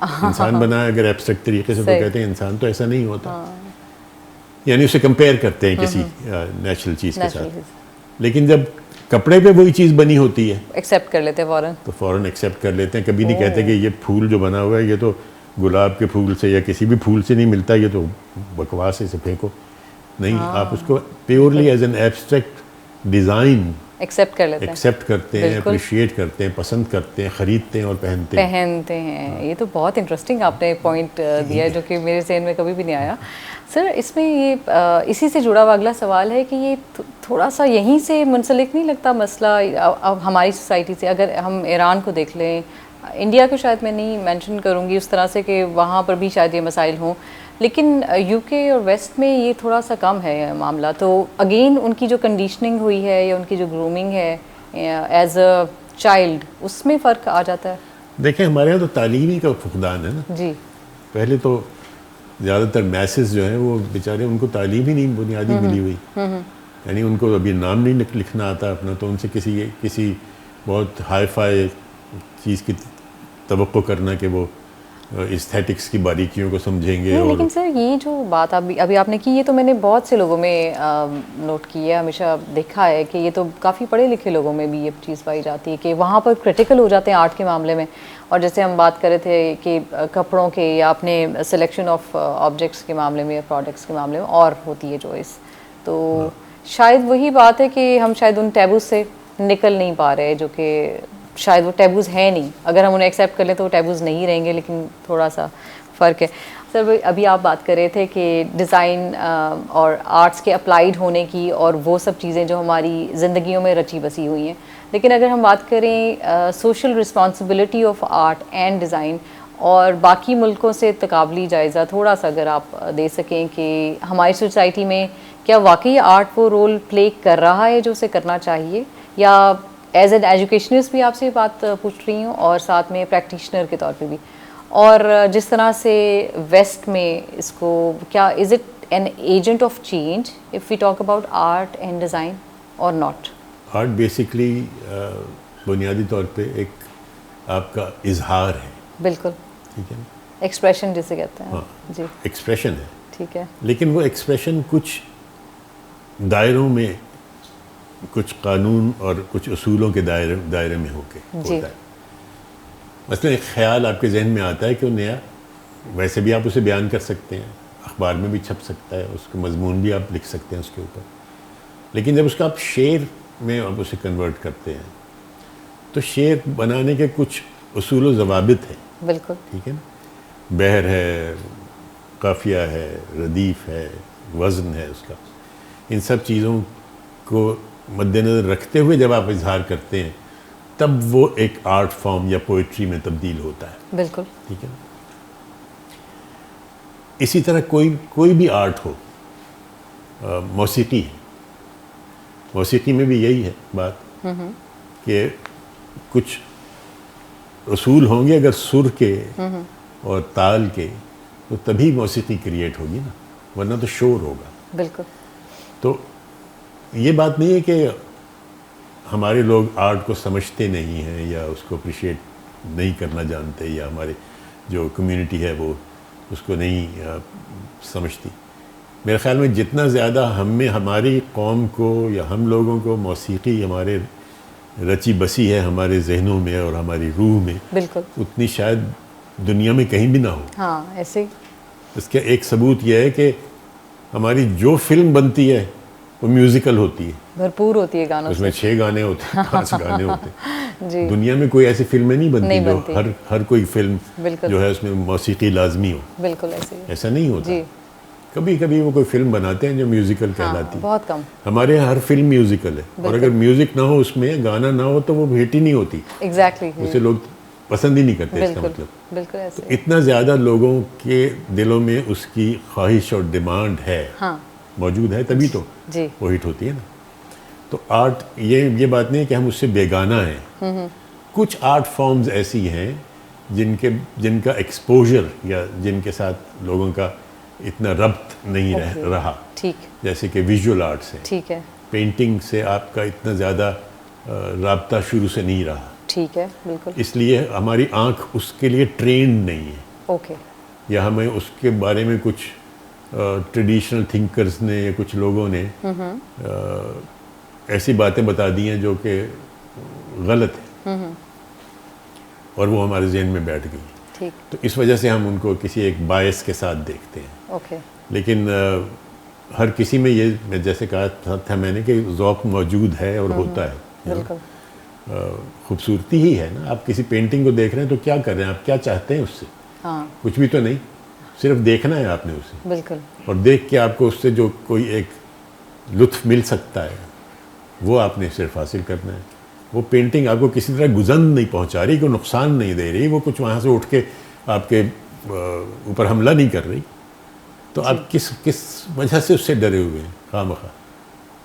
इंसान बना अगर एब्स्ट्रैक्ट तरीके से तो सही। कहते हैं इंसान, तो ऐसा नहीं होता। यानी उसे कंपेयर करते हैं किसी नेचुरल चीज़ के साथ। लेकिन जब कपड़े पे वही चीज़ बनी होती है एक्सेप्ट कर लेते हैं फ़ौरन। तो फ़ौरन एक्सेप्ट कर लेते हैं। कभी नहीं कहते कि ये फूल जो बना हुआ है ये तो गुलाब के फूल से या किसी भी फूल से नहीं मिलता, ये तो बकवास है, इसे फेंको। नहीं, आप उसको purely as an abstract design accept कर लेते हैं, एक्सेप्ट करते हैं, बिल्कुल। अप्रिशिएट करते हैं, पसंद करते हैं, ख़रीदते हैं और पहनते हैं। ये तो बहुत इंटरेस्टिंग आपने पॉइंट दिया है जो कि मेरे ज़हन में कभी भी नहीं आया। सर इसमें ये इसी से जुड़ा हुआ अगला सवाल है कि ये थोड़ा सा यहीं से मुंसलिक नहीं लगता मसला अब हमारी सोसाइटी से? अगर हम ईरान को देख लें, इंडिया को शायद मैं नहीं मेंशन करूँगी उस तरह से कि वहाँ पर भी शायद ये मसाइल हों, लेकिन यूके और वेस्ट में ये थोड़ा सा कम है ये मामला। तो अगेन उनकी जो कंडीशनिंग हुई है या उनकी जो ग्रूमिंग है एज अ चाइल्ड, उसमें फ़र्क आ जाता है। देखें, हमारे यहाँ तो तालीमी का फुकदान है ना। जी, पहले तो ज़्यादातर मैसेज जो हैं वो बेचारे, उनको तालीम ही नहीं बुनियादी मिली हुई। यानी उनको अभी नाम नहीं लिखना आता अपना, तो उनसे किसी बहुत हाई फाई चीज़ की तवक्को करना कि वो एस्थेटिक्स की बारीकियों को समझेंगे। नहीं, और लेकिन सर ये जो बात अभी आपने की, ये तो मैंने बहुत से लोगों में नोट की है, हमेशा देखा है कि ये तो काफ़ी पढ़े लिखे लोगों में भी ये चीज़ पाई जाती है कि वहाँ पर क्रिटिकल हो जाते हैं आर्ट के मामले में। और जैसे हम बात कर रहे थे कि कपड़ों के या अपने सिलेक्शन ऑफ ऑब्जेक्ट्स के मामले में या प्रोडक्ट्स के मामले में और होती है चॉइस, तो शायद वही बात है कि हम शायद उन टैबूज से निकल नहीं पा रहे, जो कि शायद वो टैबूज़ हैं नहीं। अगर हम उन्हें एक्सेप्ट कर लें तो वो टैबूज़ नहीं रहेंगे, लेकिन थोड़ा सा फ़र्क है। सर अभी आप बात कर रहे थे कि डिज़ाइन और आर्ट्स के अप्लाइड होने की और वो सब चीज़ें जो हमारी ज़िंदगियों में रची बसी हुई हैं, लेकिन अगर हम बात करें social responsibility of art and design और बाकी मुल्कों से तकाबली जायज़ा थोड़ा सा अगर आप दे सकें कि हमारी सोसाइटी में क्या वाकई आर्ट वो रोल प्ले कर रहा है जो उसे करना चाहिए, या एज एन एजुकेशनिस्ट भी आपसे बात पूछ रही हूँ और साथ में प्रैक्टिशनर के तौर पे भी, और जिस तरह से वेस्ट में इसको क्या is it an agent of change if we talk about art and design और नॉट? आर्ट बेसिकली बुनियादी तौर पे एक आपका इजहार है। बिल्कुल, ठीक है, एक्सप्रेशन जिसे कहते हैं। हाँ, जी, एक्सप्रेशन है। ठीक है। लेकिन वो एक्सप्रेशन कुछ दायरों में, कुछ कानून और कुछ उसूलों के दायरे में होता है। मसलन एक ख्याल आपके जहन में आता है कि वो नया, वैसे भी आप उसे बयान कर सकते हैं, अखबार में भी छप सकता है, उसका मजमून भी आप लिख सकते हैं उसके ऊपर, लेकिन जब उसका आप शेर में आप उसे कन्वर्ट करते हैं तो शेर बनाने के कुछ उसूल व ज़वाबित हैं। बिल्कुल, ठीक है ना, बहर है, काफिया है, रदीफ है, वज़न है उसका, इन सब चीज़ों को मद्देनज़र रखते हुए जब आप इजहार करते हैं तब वो एक आर्ट फॉर्म या पोइट्री में तब्दील होता है। बिल्कुल, ठीक है ना। इसी तरह कोई भी आर्ट हो, मौसीकी है, मौसीकी में भी यही है बात कि कुछ उसूल होंगे अगर सुर के और ताल के, तो तभी मौसीकी क्रिएट होगी ना, वरना तो शोर होगा। बिल्कुल। तो ये बात नहीं है कि हमारे लोग आर्ट को समझते नहीं हैं या उसको अप्रिशिएट नहीं करना जानते, या हमारे जो कम्युनिटी है वो उसको नहीं समझती। मेरे ख्याल में जितना ज़्यादा हमारी कौम को या हम लोगों को मौसीकी हमारे रची बसी है हमारे जहनों में और हमारी रूह में, बिल्कुल, उतनी शायद दुनिया में कहीं भी ना हो। हाँ, ऐसे ही। इसका एक सबूत यह है कि हमारी जो फिल्म बनती है वो म्यूज़िकल होती है, भरपूर होती है गानों उसमें से। 6 गाने होते हैं, 5 गाने होते हैं। जी, दुनिया में कोई ऐसी फिल्में नहीं बनती जो बनती। हर कोई फिल्म बिल्कुल, जो है उसमें मौसीकी लाजमी हो, बिल्कुल ऐसे ही। ऐसा नहीं होता। जी, कभी कभी वो कोई फिल्म बनाते हैं जो म्यूज़िकल कहलाती है। बहुत कम। हमारे यहाँ हर फिल्म म्यूज़िकल है, और अगर म्यूज़िक ना हो उसमें, गाना ना हो, तो वो हिट ही नहीं होती। एग्जैक्टली, उसे लोग पसंद ही नहीं करते। इसका बिल्कुल, मतलब बिल्कुल ऐसे ही। इतना ज़्यादा लोगों के दिलों में उसकी ख्वाहिश और डिमांड है, हाँ, मौजूद है, तभी तो जी, वो हिट होती है ना। तो आर्ट, ये बात नहीं है कि हम उससे बेगाना हैं। कुछ आर्ट फॉर्म्स ऐसी हैं जिनका एक्सपोजर या जिनके साथ लोगों का इतना रब्त नहीं रहा, ठीक, जैसे कि विजुअल आर्ट्स है। ठीक है, पेंटिंग से आपका इतना ज़्यादा राब्ता शुरू से नहीं रहा, ठीक है, बिल्कुल। इसलिए हमारी आँख उसके लिए ट्रेंड नहीं है। ओके। या हमें उसके बारे में कुछ ट्रेडिशनल थिंकर्स ने या कुछ लोगों ने ऐसी बातें बता दी हैं जो कि गलत है और वो हमारे जहन में बैठ गई। ठीक। तो इस वजह से हम उनको किसी एक बायस के साथ देखते हैं। ओके। लेकिन हर किसी में ये, मैं जैसे कहा था मैंने, कि ज़ौक़ मौजूद है और होता है। बिल्कुल। खूबसूरती ही है ना। आप किसी पेंटिंग को देख रहे हैं तो क्या कर रहे हैं, आप क्या चाहते हैं उससे? हाँ। कुछ भी तो नहीं, सिर्फ देखना है आपने उसे। बिल्कुल। और देख के आपको उससे जो कोई एक लुत्फ़ मिल सकता है वो आपने सिर्फ हासिल करना है। वो पेंटिंग आपको किसी तरह गुजन नहीं पहुंचा रही, कोई नुकसान नहीं दे रही, वो कुछ वहाँ से उठ के आपके ऊपर हमला नहीं कर रही। तो आप किस वजह से उससे डरे हुए हैं खामखा?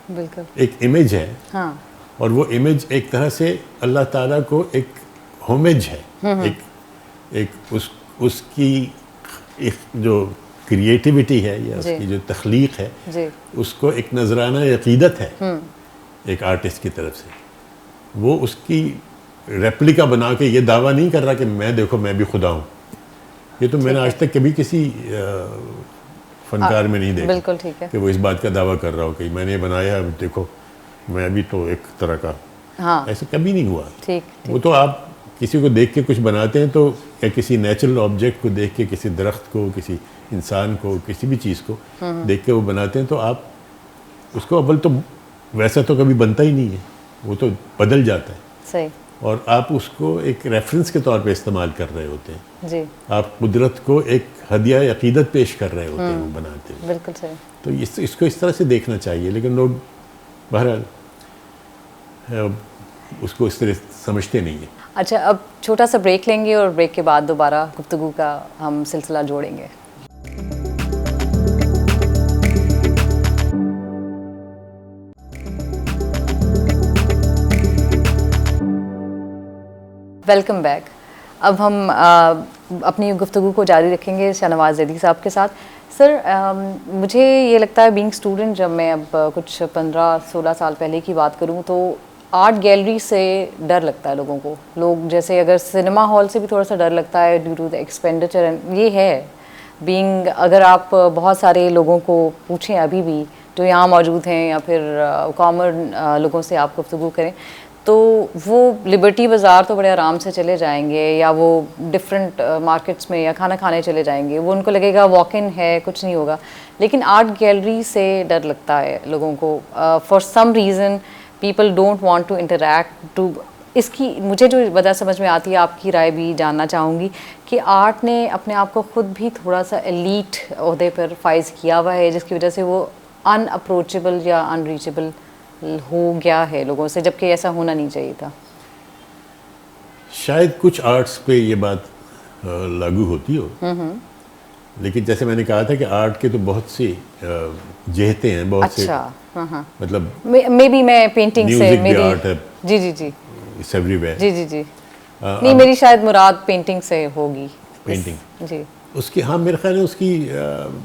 बिल्कुल। एक इमेज है। हाँ। और वो इमेज एक तरह से अल्लाह ताला को एक होमेज है, एक उसकी एक जो क्रिएटिविटी है या उसकी जो तख्लीक है, उसको एक नजराना अकीदत है एक आर्टिस्ट की तरफ से। वो उसकी रेप्लिका बना के ये दावा नहीं कर रहा कि मैं देखो मैं भी खुदा हूँ। ये तो मैंने आज तक कभी किसी फनकार में नहीं देखा। बिल्कुल ठीक है। कि वो इस बात का दावा कर रहा हो कि मैंने बनाया, देखो मैं भी तो एक तरह का। हाँ। ऐसे कभी नहीं हुआ। ठीक। वो तो आप किसी को देख के कुछ बनाते हैं तो, या किसी नेचुरल ऑब्जेक्ट को देख के, किसी दरख्त को, किसी इंसान को, किसी भी चीज़ को देख के वो बनाते हैं तो आप उसको अव्वल तो वैसा तो कभी बनता ही नहीं है, वो तो बदल जाता है। सही। और आप उसको एक रेफरेंस के तौर पे इस्तेमाल कर रहे होते हैं जी। आप कुदरत को एक हदिया अकीदत पेश कर रहे होते हैं वो बनाते हैं। बिल्कुल सही। तो इसको इस तरह से देखना चाहिए, लेकिन लोग बहरहाल उसको इस तरह समझते नहीं है। अच्छा, अब छोटा सा ब्रेक लेंगे और ब्रेक के बाद दोबारा गुफ्तगू का हम सिलसिला जोड़ेंगे। Welcome back. अब हम अपनी गुफ्तगू को जारी रखेंगे शाहनवाज़ ज़ैदी साहब के साथ। सर, मुझे ये लगता है बीइंग स्टूडेंट, जब मैं अब कुछ 15-16 साल पहले की बात करूँ तो आर्ट गैलरी से डर लगता है लोगों को। लोग जैसे अगर सिनेमा हॉल से भी थोड़ा सा डर लगता है due to the expenditure, and ये है बीइंग, अगर आप बहुत सारे लोगों को पूछें अभी भी जो यहाँ मौजूद हैं या फिर कॉमन लोगों से आप गुफ्तगू करें तो वो लिबर्टी बाज़ार तो बड़े आराम से चले जाएंगे, या वो डिफरेंट मार्केट्स में या खाना खाने चले जाएंगे, वो उनको लगेगा वॉक इन है, कुछ नहीं होगा। लेकिन आर्ट गैलरी से डर लगता है लोगों को, for some reason people don't want to interact to. इसकी मुझे जो वजह समझ में आती है, आपकी राय भी जानना चाहूँगी कि आर्ट ने अपने आप को ख़ुद भी थोड़ा सा एलीट ओहदे पर फाइज किया हुआ है, जिसकी वजह से वो अनअप्रोचेबल या अनरीचेबल हो गया है लोगों से, जबकि ऐसा होना नहीं चाहिए था। शायद कुछ आर्ट्स पे ये बात लागू होती हो, लेकिन जैसे मैंने कहा था कि आर्ट के तो बहुत सी जहते हैं, बहुत अच्छा, से मतलब मे बी मैं पेंटिंग से मेरी आर्ट है। जी जी जी, इट्स एवरीवेयर। जी जी जी। नहीं, मेरी शायद मुराद पेंटिंग से होगी। पेंटिंग जी, उसकी, हाँ मेरे ख्याल है उसकी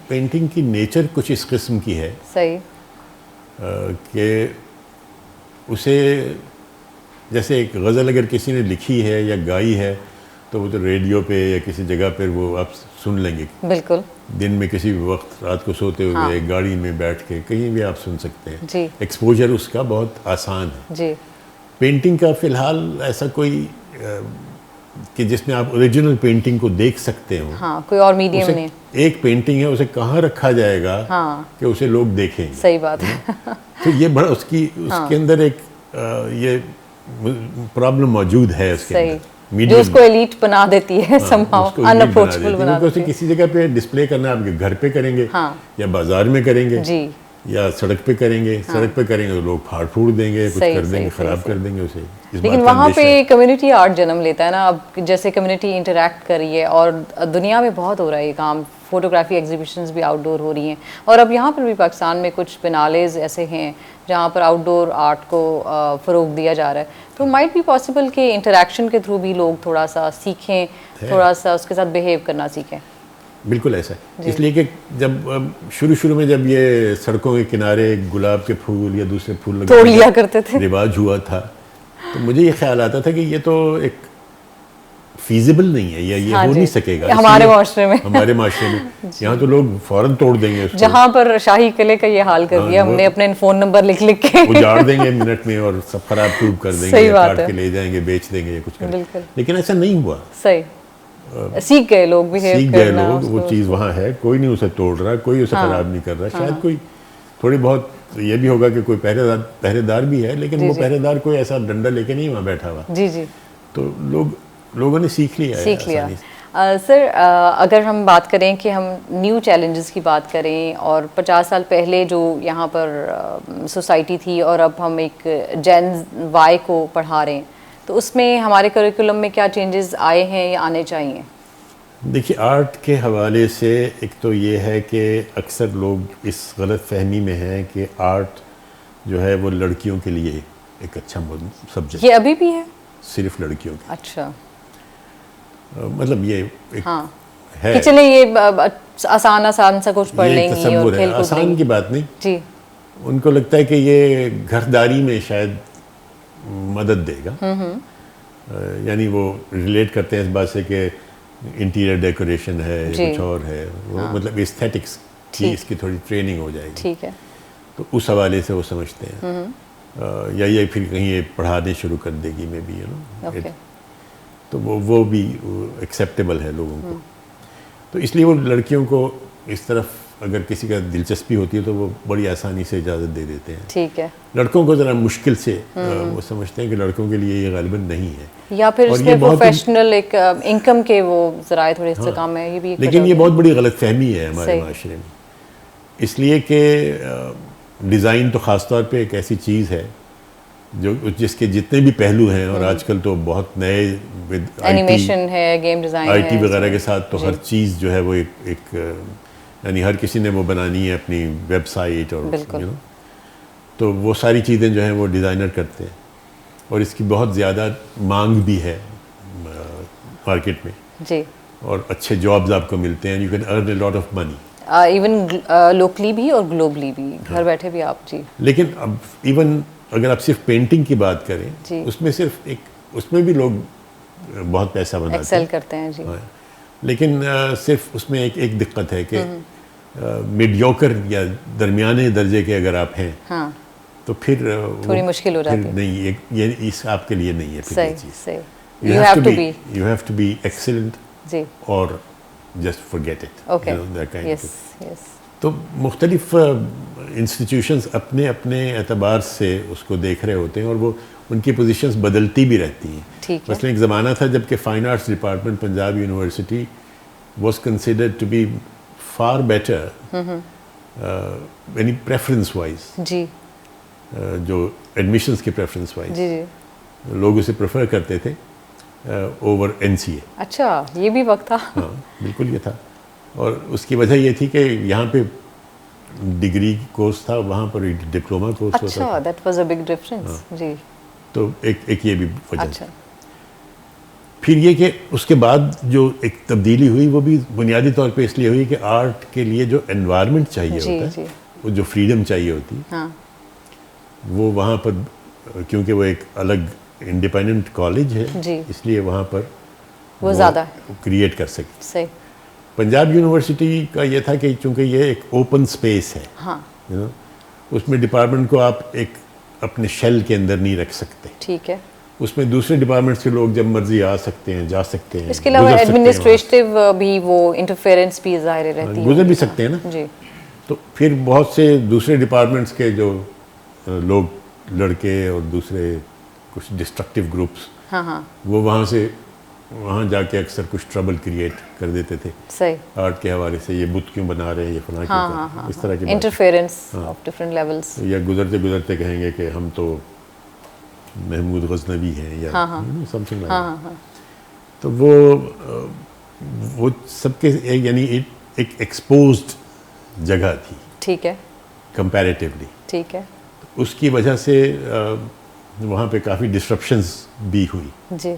पेंटिंग की नेचर कुछ इस किस्म की है। सही। कि उसे जैसे एक गज़ल अगर किसी ने लिखी है या गाई है तो वो तो रेडियो पे या किसी जगह पर वो आप सुन लेंगे। बिल्कुल। दिन में किसी भी वक्त, रात को सोते हुए, हाँ। गाड़ी में बैठ के कहीं भी आप सुन सकते हैं जी। एक्सपोजर उसका बहुत आसान है जी। पेंटिंग का फ़िलहाल ऐसा कोई कि जिसमें आप ओरिजिनल पेंटिंग को देख सकते हो, हाँ, कोई और मीडियम नहीं। एक पेंटिंग है, उसे कहाँ रखा जाएगा, हाँ। कि उसे लोग देखेंगे। सही बात है। तो ये बड़ा उसके अंदर एक ये प्रॉब्लम मौजूद है उसके अंदर, जो उसको एलीट बना देती है, समहाउ अनअप्रोचेबल बना देती है। किसी जगह पे डिस्प्ले करना, आपके घर पे करेंगे, हाँ। या बाजार में करेंगे जी, या सड़क पे करेंगे, हाँ। सड़क पे करेंगे तो लोग फाड़ फूड़ देंगे, कुछ कर देंगे, खराब कर देंगे उसे। लेकिन वहाँ पे कम्युनिटी आर्ट जन्म लेता है ना। अब जैसे कम्युनिटी इंटरैक्ट कर रही है, और दुनिया में बहुत हो रहा है ये काम, फोटोग्राफी एग्जीबिशंस भी आउटडोर हो रही हैं, और अब यहाँ पर भी पाकिस्तान में कुछ बिनालेज ऐसे हैं जहाँ पर आउटडोर आर्ट को फ़रोग दिया जा रहा है। तो माइट बी पॉसिबल कि इंटरैक्शन के थ्रू भी लोग थोड़ा सा सीखें, थोड़ा सा उसके साथ बिहेव करना सीखें। बिल्कुल ऐसा है, इसलिए कि जब शुरू में जब ये सड़कों के किनारे गुलाब के फूल या दूसरे फूल तोड़ लिया करते थे, रिवाज हुआ था, तो मुझे ये ख्याल आता था कि ये तो एक फीजिबल नहीं है, ये हाँ हो जी, नहीं सकेगा हमारे इसलिए माशरे में। हमारे माशरे में यहाँ तो लोग फौरन तोड़ देंगे उसको, जहाँ पर शाही किले का ये हाल कर दिया हमने अपने फ़ोन नंबर लिख लिख के। उजाड़ देंगे मिनट में और सब खराब टूब कर देंगे, सही या बात काट है। के ले जाएंगे, बेच देंगे या कुछ करेंगे। बिल्कुल लेकिन ऐसा नहीं हुआ, सही, सीख गए लोग बिहेव सीख गए करना लोग, वो उसको। चीज़ वहाँ है, कोई नहीं उसे तोड़ रहा, कोई उसे खराब नहीं कर रहा। शायद कोई थोड़ी बहुत ये भी होगा कि कोई पहरेदार भी है, लेकिन वो पहरेदार कोई ऐसा डंडा लेके नहीं वहाँ बैठा हुआ, जी जी, तो लोगों ने सीख लिया है आसानी से। सर अगर हम बात करें कि हम न्यू चैलेंजेस की बात करें और 50 साल पहले जो यहाँ पर सोसाइटी थी और अब हम एक जेन वाई को पढ़ा रहे हैं, तो उसमें हमारे करिकुलम में क्या चेंजेस आए हैं या आने चाहिए? देखिए, आर्ट के हवाले से एक तो ये है कि अक्सर लोग इस गलत फहमी में हैं कि आर्ट जो है वो लड़कियों के लिए एक अच्छा सब्जेक्ट, ये अभी भी है सिर्फ लड़कियों के, अच्छा, मतलब ये एक है कि चले ये आसान सा कुछ पढ़ ये लेंगी और तसव्वुर है, खेल कूद आसान लेंगी की बात नहीं। जी, उनको लगता है कि ये घरदारी में शायद मदद देगा, यानी वो रिलेट करते हैं इस बात से कि इंटीरियर डेकोरेशन है या कुछ और है, वो मतलब एस्थेटिक्स की इसकी थोड़ी ट्रेनिंग हो जाएगी, ठीक है, तो उस हवाले से वो समझते हैं। या ये फिर कहीं ये पढ़ाने शुरू कर देगी मे बी, ओके, तो वो भी एक्सेप्टेबल है लोगों को। तो इसलिए वो लड़कियों को इस तरफ अगर किसी का दिलचस्पी होती है तो वो बड़ी आसानी से इजाज़त दे देते हैं। ठीक है, लड़कों को ज़रा मुश्किल से वो समझते हैं कि लड़कों के लिए ये गालिबन नहीं है, या फिर और इसमें ये बहुत प्रोफेशनल एक इनकम के वो ज़राए थोड़े से कम है, ये भी एक लेकिन वजह ये है। बहुत बड़ी गलतफहमी है हमारे सही। माशरे में, इसलिए कि डिज़ाइन तो ख़ास तौर पे एक ऐसी चीज़ है जो जिसके जितने भी पहलू हैं, और आजकल तो बहुत नए विद एनिमेशन है, गेम डिज़ाइन आईटी है, वगैरह के साथ तो हर चीज़ जो है वो एक यानी हर किसी ने वो बनानी है अपनी वेबसाइट और बिल्कुल। तो वो सारी चीज़ें जो हैं वो डिज़ाइनर करते हैं, और इसकी बहुत ज़्यादा मांग भी है मार्केट में, जी, और अच्छे जॉब्स आपको मिलते हैं, you can earn a lot of money, even locally भी और ग्लोबली भी, घर बैठे भी आप, जी, लेकिन अब इवन अगर आप सिर्फ पेंटिंग की बात जी। करें, उसमें सिर्फ उसमें भी लोग बहुत पैसा बनाते एक्सेल हैं, करते हैं, जी, हाँ, लेकिन सिर्फ उसमें एक दिक्कत है कि मीडियोकर या दरमियाने दर्जे के अगर आप हैं, हाँ, तो फिर थोड़ी मुश्किल हो जाती है। नहीं, ये इस आपके लिए नहीं है फिर ये सही चीज़। सही, you have to be, you have to be excellent जी, और just forget it, okay, you know, that kind yes of yes, तो मुख्तलिफ इंस्टीट्यूशंस अपने अपने एतबार से उसको देख रहे होते हैं, और वो उनकी पोजीशंस बदलती भी रहती हैं। ठीक है, मसलन एक ज़माना था जबकि fine arts department Punjab university was considered to be far better यानी प्रेफरेंस वाइज, जी जो एडमिशन्स के प्रेफरेंस वाइज जी जी, लोग उसे प्रेफर करते थे ओवर एनसीए। अच्छा, ये भी वक्त था, हाँ, बिल्कुल ये था, और उसकी वजह ये थी कि यहाँ पे डिग्री कोर्स था, वहाँ पर डिप्लोमा कोर्स होता अच्छा, था, that was a big difference, जी, तो एक ये भी वजह अच्छा, थी। फिर ये कि उसके बाद जो एक तब्दीली हुई वो भी बुनियादी तौर पे इसलिए हुई कि आर्ट के लिए जो एनवायरनमेंट चाहिए जी होता जी, है, वो जो फ्रीडम चाहिए होती है, हाँ, वो वहाँ पर, क्योंकि वो एक अलग इंडिपेंडेंट कॉलेज है, जी, इसलिए वहाँ पर वो ज़्यादा है, क्रिएट कर सके। सही, पंजाब यूनिवर्सिटी का ये था कि चूंकि ये एक ओपन स्पेस है, हाँ, यू नो, उसमें डिपार्टमेंट को आप एक अपने शेल के अंदर नहीं रख सकते, ठीक है, उसमें दूसरे डिपार्टमेंट्स के लोग जब मर्जी आ सकते हैं, जा सकते हैं, इसके अलावा गुजर सकते हैं एडमिनिस्ट्रेटिव भी वो इंटरफेरेंस भी ज़ाहिर रहती है, गुजर भी सकते हैं ना। जी, तो फिर बहुत से दूसरे डिपार्टमेंट्स के जो लोग, लड़के और दूसरे कुछ डिस्ट्रक्टिव ग्रुप्स, हाँ हाँ, वो वहाँ जाके अक्सर कुछ ट्रबल क्रिएट कर देते थे सही, आर्ट के हवाले से, ये बुत क्यों बना रहे हैं, ये फला क्यों हाँ कर रहे हाँ हैं, हाँ, इस तरह की बात। इंटरफेरेंस ऑफ डिफरेंट लेवल्स, या गुजरते गुजरते कहेंगे कि हम तो महमूद गजनवी हैं, या समथिंग लाइक, हाँ हाँ हाँ, तो वो सबके यानी एक एक्सपोज्ड जगह थी ठीक है, कंपैरेटिवली, ठीक है, उसकी वजह से वहाँ पे काफ़ी डिस्ट्रप्शंस भी हुई, जी,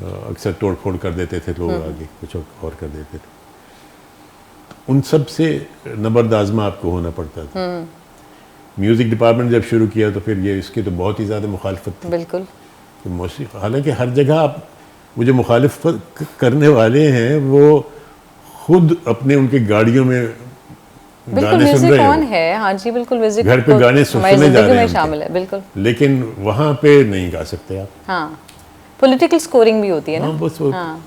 अक्सर तोड़ फोड़ कर देते थे लोग, आगे कुछ और कर देते थे, उन सब से नबर्द आज़मा आपको होना पड़ता था। म्यूज़िक डिपार्टमेंट जब शुरू किया तो फिर ये इसकी तो बहुत ही ज़्यादा मुखालफत थी, बिल्कुल, कि मौसीक़ी, हालांकि हर जगह आप वो जो मुखालिफ करने वाले हैं वो खुद अपने उनके गाड़ियों में बिल्कुल गाने सुन म्यूजिक रहे ऑन हो, है, हाँ जी बिल्कुल म्यूजिक घर पे गाने हमारी सुनने जा जिंदगी रहे में हैं शामिल है बिल्कुल। लेकिन वहाँ पे नहीं गा सकते आप। हाँ पॉलिटिकल स्कोरिंग भी होती है ना। हाँ बस वो हाँ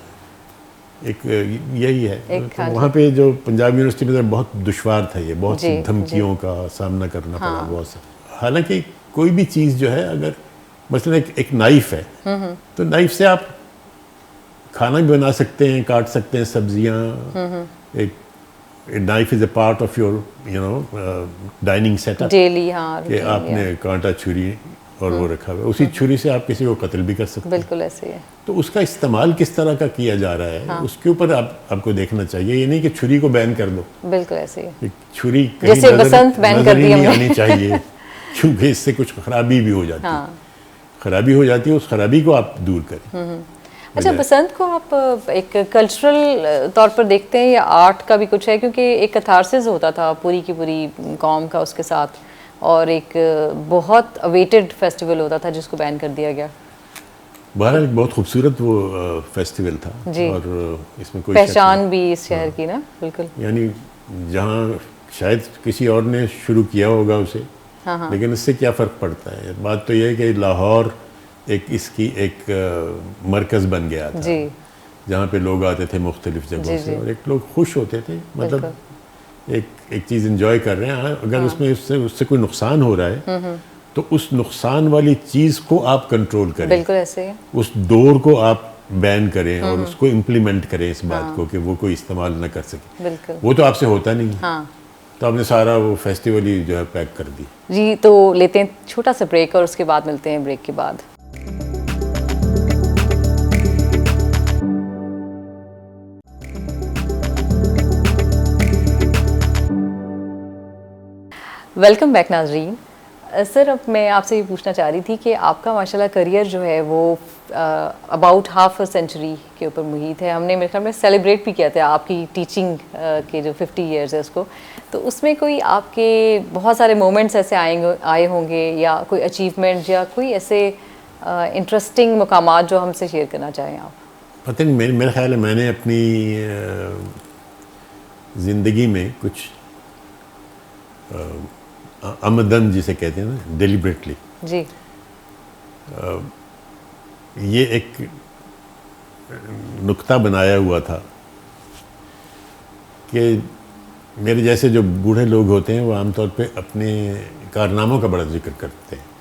एक यही है। एक, तो हाँ जी। वहाँ पे जो पंजाब यूनिवर्सिटी में बहुत दुश्वार था, ये बहुत सी जी, धमकियों का सामना करना पड़ा हाँ। बहुत सा। हालांकि कोई भी चीज़ जो है, अगर मसलन एक नाइफ है तो नाइफ से आप खाना भी बना सकते हैं, काट सकते हैं सब्जियां। एक knife is a part of your dining setup daily, हाँ कि routine, आपने कांटा छुरी और वो रखा हुआ है, उसी छुरी से आप किसी को कत्ल भी कर सकते हैं। बिल्कुल ऐसे ही है। तो उसका इस्तेमाल किस तरह का किया जा रहा है, उसके ऊपर आपको देखना चाहिए। ये नहीं कि छुरी को बैन कर दो, बिल्कुल ऐसे ही है। कि छुरी कहीं जैसे बसंत बैन नजर कर ही दी नहीं हमने। आनी चाहिए क्योंकि इससे कुछ खराबी भी हो जाती है। हाँ खराबी हो जाती है, उस खराबी को आप दूर करें। अच्छा, बसंत को आप एक कल्चरल तौर पर देखते हैं या आर्ट का भी कुछ है? क्योंकि एक कैथारसिस होता था पूरी की पूरी कौम का उसके साथ, और एक बहुत अवेटेड फेस्टिवल होता था जिसको बैन कर दिया गया। बहरहाल बहुत खूबसूरत वो फेस्टिवल था जी। और इसमें कोई पहचान भी इस शहर की ना, बिल्कुल। यानी जहाँ शायद किसी और ने शुरू किया होगा उसे, हाँ। लेकिन इससे क्या फ़र्क पड़ता है। बात तो यह है कि लाहौर इसकी एक मरकज़ बन गया था, जी जहाँ पे लोग आते थे मुख्तलिफ जगहों से, और एक लोग खुश होते थे, मतलब एक चीज़ इंजॉय कर रहे हैं। अगर उसमें उससे कोई नुकसान हो रहा है तो उस नुकसान वाली चीज़ को आप कंट्रोल करें, बिल्कुल ऐसे ही। उस डोर को आप बैन करें और उसको इम्प्लीमेंट करें, इस बात को कि वो कोई इस्तेमाल न कर सके। बिल्कुल। वो तो आपसे होता नहीं है। हाँ तो आपने सारा वो फेस्टिवल ही जो है पैक कर दी। जी, तो लेते हैं छोटा सा ब्रेक और उसके बाद मिलते हैं ब्रेक के बाद। वेलकम बैक नाजरीन। सर, अब मैं आपसे ये पूछना चाह रही थी कि आपका माशाल्लाह करियर जो है वो अबाउट हाफ अ सेंचुरी के ऊपर मुहित है। हमने मेरे ख्याल में सेलिब्रेट भी किया था आपकी टीचिंग के जो 50 इयर्स है उसको, तो उसमें कोई आपके बहुत सारे मोमेंट्स ऐसे आए होंगे या कोई अचीवमेंट या कोई ऐसे इंटरेस्टिंग मकामात जो हमसे शेयर करना चाहें आप? पता नहीं, मेरे ख्याल है मैंने अपनी ज़िंदगी में कुछ आमदन जिसे कहते हैं ना, डिलिबरेटली जी ये एक नुक्ता बनाया हुआ था कि मेरे जैसे जो बूढ़े लोग होते हैं वो आमतौर पे अपने कारनामों का बड़ा जिक्र करते हैं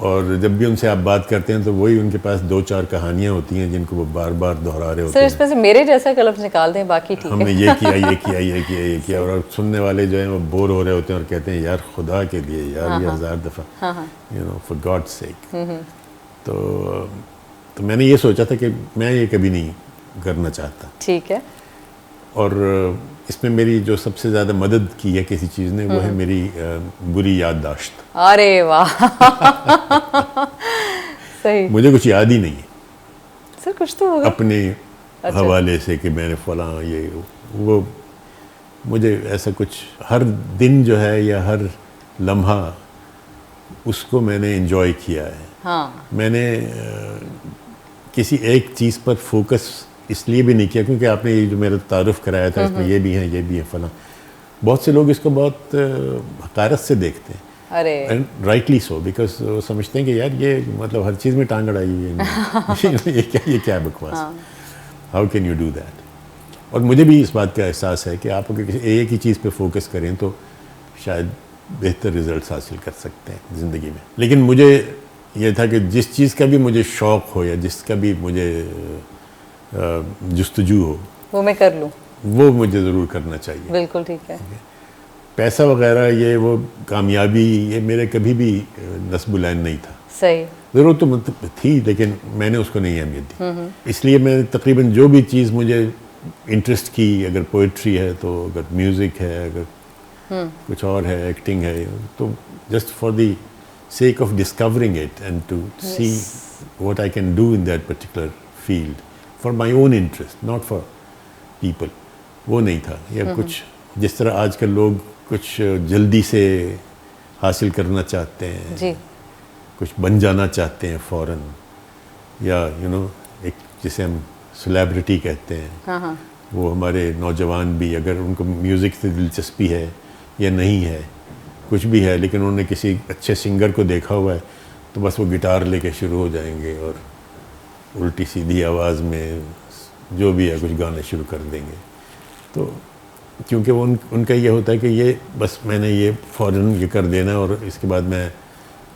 और जब भी उनसे आप बात करते हैं तो वही उनके पास 2-4 कहानियाँ होती हैं जिनको वो बार बार दोहरा रहे होते सर, हैं। इसमें से मेरे जैसा कलम निकाल दें, बाकी ठीक हमने है। ये किया, ये किया, ये किया, ये किया, और सुनने वाले जो हैं वो बोर हो रहे होते हैं और कहते हैं यार खुदा के लिए यार, ये 1000 दफ़ा, you know, for God sake. तो मैंने ये सोचा था कि मैं ये कभी नहीं करना चाहता। ठीक है। और इसमें मेरी जो सबसे ज़्यादा मदद की है किसी चीज़ ने, वो है मेरी बुरी याददाश्त। अरे वाह सही। मुझे कुछ याद ही नहीं है सर, कुछ तो होगा अपने हवाले से कि मैंने फलां ये वो, मुझे ऐसा कुछ, हर दिन जो है या हर लम्हा उसको मैंने एंजॉय किया है। हाँ मैंने किसी एक चीज़ पर फोकस इसलिए भी नहीं किया क्योंकि आपने ये जो मेरा तारुफ कराया था, इसमें ये भी है, ये भी है, फलां। बहुत से लोग इसको बहुत हकारत से देखते हैं, अरे एंड राइटली सो, बिकॉज वो समझते हैं कि यार ये मतलब हर चीज़ में टांग अड़ाई है, ये क्या बकवास, how can you do that. और मुझे भी इस बात का एहसास है कि आप अगर किसी एक ही चीज़ पे फोकस करें तो शायद बेहतर रिजल्ट्स हासिल कर सकते हैं ज़िंदगी में। लेकिन मुझे ये था कि जिस चीज़ का भी मुझे शौक़ हो या जिसका भी मुझे जुस्तजू हो, वो मैं कर लूँ, वो मुझे ज़रूर करना चाहिए। बिल्कुल ठीक है। पैसा वगैरह ये वो कामयाबी ये मेरे कभी भी नस्बुलैन नहीं था। सही। ज़रूरत तो थी लेकिन मैंने उसको नहीं अहमियत दी। इसलिए मैं तकरीबन जो भी चीज़ मुझे इंटरेस्ट की, अगर पोइट्री है तो, अगर म्यूज़िक है, अगर कुछ और है, एक्टिंग है, तो just for the sake of discovering it and to see what I can do in that particular field for my own interest, not for people, वो नहीं था। या कुछ जिस तरह आजकल लोग कुछ जल्दी से हासिल करना चाहते हैं जी, कुछ बन जाना चाहते हैं फ़ौरन, या यू नो एक जिसे हम सेलिब्रिटी कहते हैं, हाँ हाँ वो हमारे नौजवान भी अगर उनको म्यूज़िक से दिलचस्पी है या नहीं है, कुछ भी है, लेकिन उन्होंने किसी अच्छे सिंगर को देखा हुआ है तो बस वो गिटार लेके शुरू हो जाएंगे और उल्टी सीधी आवाज़ में जो भी है कुछ गाने शुरू कर देंगे। तो क्योंकि वो उनका ये होता है कि ये बस मैंने ये फ़ौरन ये कर देना और इसके बाद मैं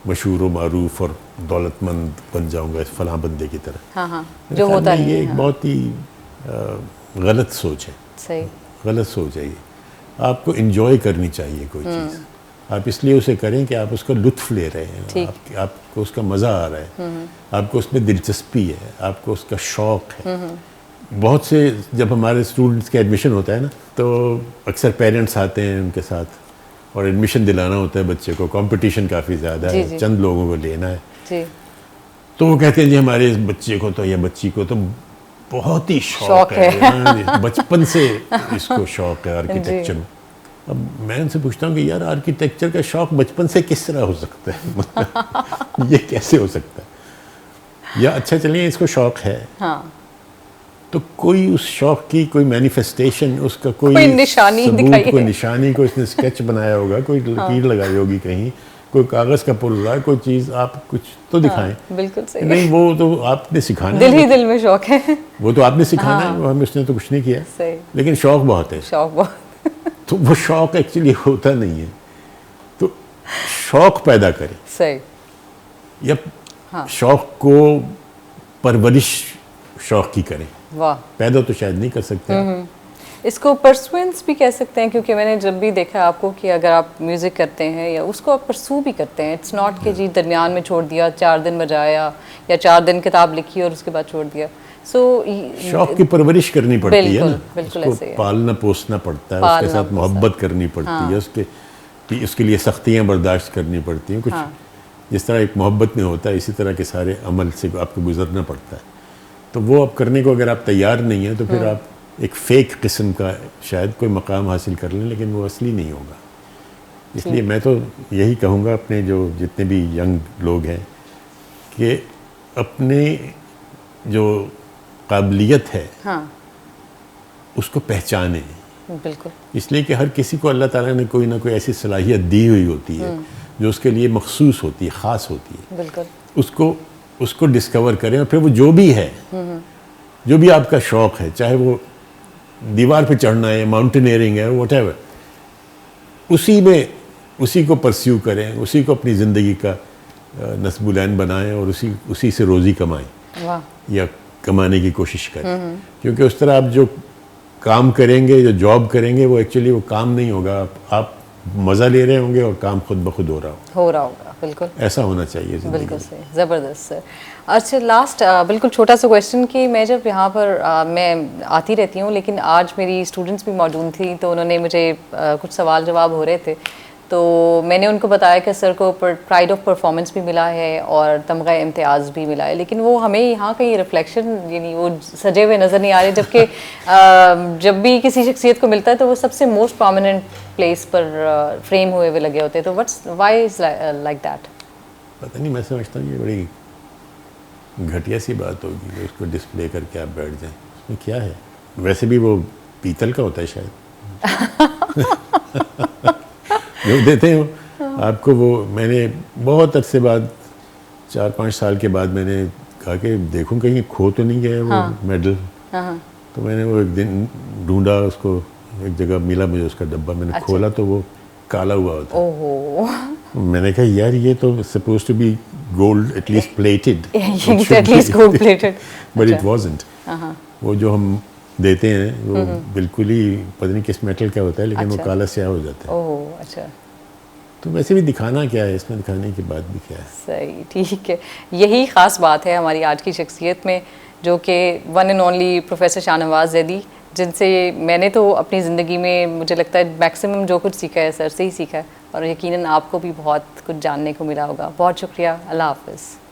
मशहूर व मारूफ और दौलतमंद बन जाऊंगा इस फलां बंदे की तरह। हाँ हाँ मेरे जो ख्याल होता में नहीं ये है, एक हाँ। बहुत ही गलत सोच है, सही। गलत सोच है ये। आपको इन्जॉय करनी चाहिए कोई चीज़, आप इसलिए उसे करें कि आप उसका लुत्फ़ ले रहे हैं, आपको उसका मज़ा आ रहा है, आपको उसमें दिलचस्पी है, आपको उसका शौक़ है। बहुत से जब हमारे स्टूडेंट्स के एडमिशन होता है ना, तो अक्सर पेरेंट्स आते हैं उनके साथ और एडमिशन दिलाना होता है बच्चे को, कंपटीशन काफ़ी ज़्यादा जी, है, जी। चंद लोगों को लेना है। जी तो वो कहते हैं जी हमारे इस बच्चे को तो या बच्ची को तो बहुत ही शौक शौक है, है। हाँ, बचपन से इसको शौक है आर्किटेक्चर में। अब मैं उनसे पूछता हूँ कि यार आर्किटेक्चर का शौक बचपन से किस तरह हो सकता है? ये कैसे हो सकता है? या अच्छा चलिए इसको शौक है, हाँ तो कोई उस शौक की कोई मैनिफेस्टेशन, उसका कोई निशानी सबूत, दिखाइए। कोई निशानी, कोई इसने स्केच बनाया होगा, कोई लकीर लगाई होगी कहीं, कोई कागज़ का पुल रहा है, कोई चीज़ आप कुछ तो दिखाएं। बिल्कुल सही। नहीं, वो तो आपने सिखाना दिल है, ही दिल में शौक है। वो तो आपने सिखाना है, वो हमें उसने तो कुछ नहीं किया, सही। लेकिन शौक बहुत है। शौक बहुत। तो वो शौक एक्चुअली होता नहीं है, तो शौक पैदा करें सही। या हाँ। शौक को परवरिश शौक की करें, वाह। पैदा तो शायद नहीं कर सकते आप। इसको परसुएंस भी कह सकते हैं, क्योंकि मैंने जब भी देखा आपको कि अगर आप म्यूज़िक करते हैं या उसको आप परसू भी करते हैं, इट्स नॉट कि जी दरमियान में छोड़ दिया, 4 दिन बजाया या 4 दिन किताब लिखी और उसके बाद छोड़ दिया। शौक की परवरिश करनी पड़ती है ना, बिल्कुल उसको ऐसे ही है। पालना पोसना पड़ता है, पालना उसके साथ पोसना। मोहब्बत करनी पड़ती है, उसके लिए सख्तियाँ बर्दाश्त करनी पड़ती हैं। कुछ जिस तरह एक मोहब्बत में होता है, इसी तरह के सारे अमल से आपको गुजरना पड़ता है। तो वो अब करने को अगर आप तैयार नहीं हैं तो फिर आप एक फ़ेक किस्म का शायद कोई मकाम हासिल कर लें, लेकिन वो असली नहीं होगा। इसलिए मैं तो यही कहूँगा अपने जो जितने भी यंग लोग हैं कि अपने जो काबिलियत है हाँ उसको पहचानें। बिल्कुल। इसलिए कि हर किसी को अल्लाह ताला ने कोई ना कोई ऐसी सलाहियत दी हुई होती है जो उसके लिए मखसूस होती है, ख़ास होती है। बिल्कुल। उसको डिस्कवर करें और फिर वो जो भी है, जो भी आपका शौक़ है, चाहे वो दीवार पे चढ़ना है, माउंटेनियरिंग है, व्हाटएवर, उसी को परस्यू करें, उसी को अपनी ज़िंदगी का नस्बुलैन बनाएं और उसी से रोज़ी कमाएं। वाह। या कमाने की कोशिश करें, क्योंकि उस तरह आप जो काम करेंगे, जो जॉब करेंगे, वो एक्चुअली वो काम नहीं होगा, आप मज़ा ले रहे होंगे और काम खुद ब खुद हो रहा होगा। बिल्कुल ऐसा होना चाहिए ज़िंदगी बिल्कुल में। सही, ज़बरदस्त सर। अच्छा लास्ट बिल्कुल छोटा सा क्वेश्चन कि मैं जब यहाँ पर मैं आती रहती हूँ, लेकिन आज मेरी स्टूडेंट्स भी मौजूद थी, तो उन्होंने मुझे कुछ सवाल जवाब हो रहे थे, तो मैंने उनको बताया कि सर को प्राइड ऑफ परफॉर्मेंस भी मिला है और तमगा इम्तियाज़ भी मिला है, लेकिन वो हमें यहाँ कहीं रिफ्लेक्शन यानी वो सजे हुए नज़र नहीं आ रहे, जबकि जब भी किसी शख्सियत को मिलता है तो वो सबसे मोस्ट प्रोमिनेंट प्लेस पर फ्रेम हुए हुए लगे होते हैं। तो व्हाई इज़ लाइक दैट? पता नहीं, मैं समझता हूँ ये बड़ी घटिया सी बात होगी कि उसको डिस्प्ले करके आप बैठ जाएं। उसमें क्या है? वैसे भी वो पीतल का होता है शायद। जो देते हो आपको, वो मैंने बहुत अरसे बाद 4-5 साल के बाद मैंने कहा कि देखूं कहीं खो तो नहीं गया वो मेडल। तो मैंने वो एक दिन ढूंढा, उसको एक जगह मिला मुझे उसका डब्बा, मैंने खोला तो वो काला हुआ होता। ओहो। मैंने कहा यार ये तो suppose to be gold, at least plated, at least gold plated, but it wasn't. वो जो हम देते हैं वो बिल्कुल ही पता नहीं किस मेटल का होता है, लेकिन वो काला स्याह हो जाता है। ओह अच्छा। तो वैसे भी दिखाना क्या है इसमें, दिखाने की बात भी क्या है? सही, ठीक है। यही ख़ास बात है हमारी आज की शख्सियत में, जो कि one and only professor Shahnawaz Zaidi, जिनसे मैंने तो अपनी ज़िंदगी में मुझे लगता है मैक्सिमम जो कुछ सीखा है सर से ही सीखा है, और यकीनन आपको भी बहुत कुछ जानने को मिला होगा। बहुत शुक्रिया। अल्लाह हाफ़िज़।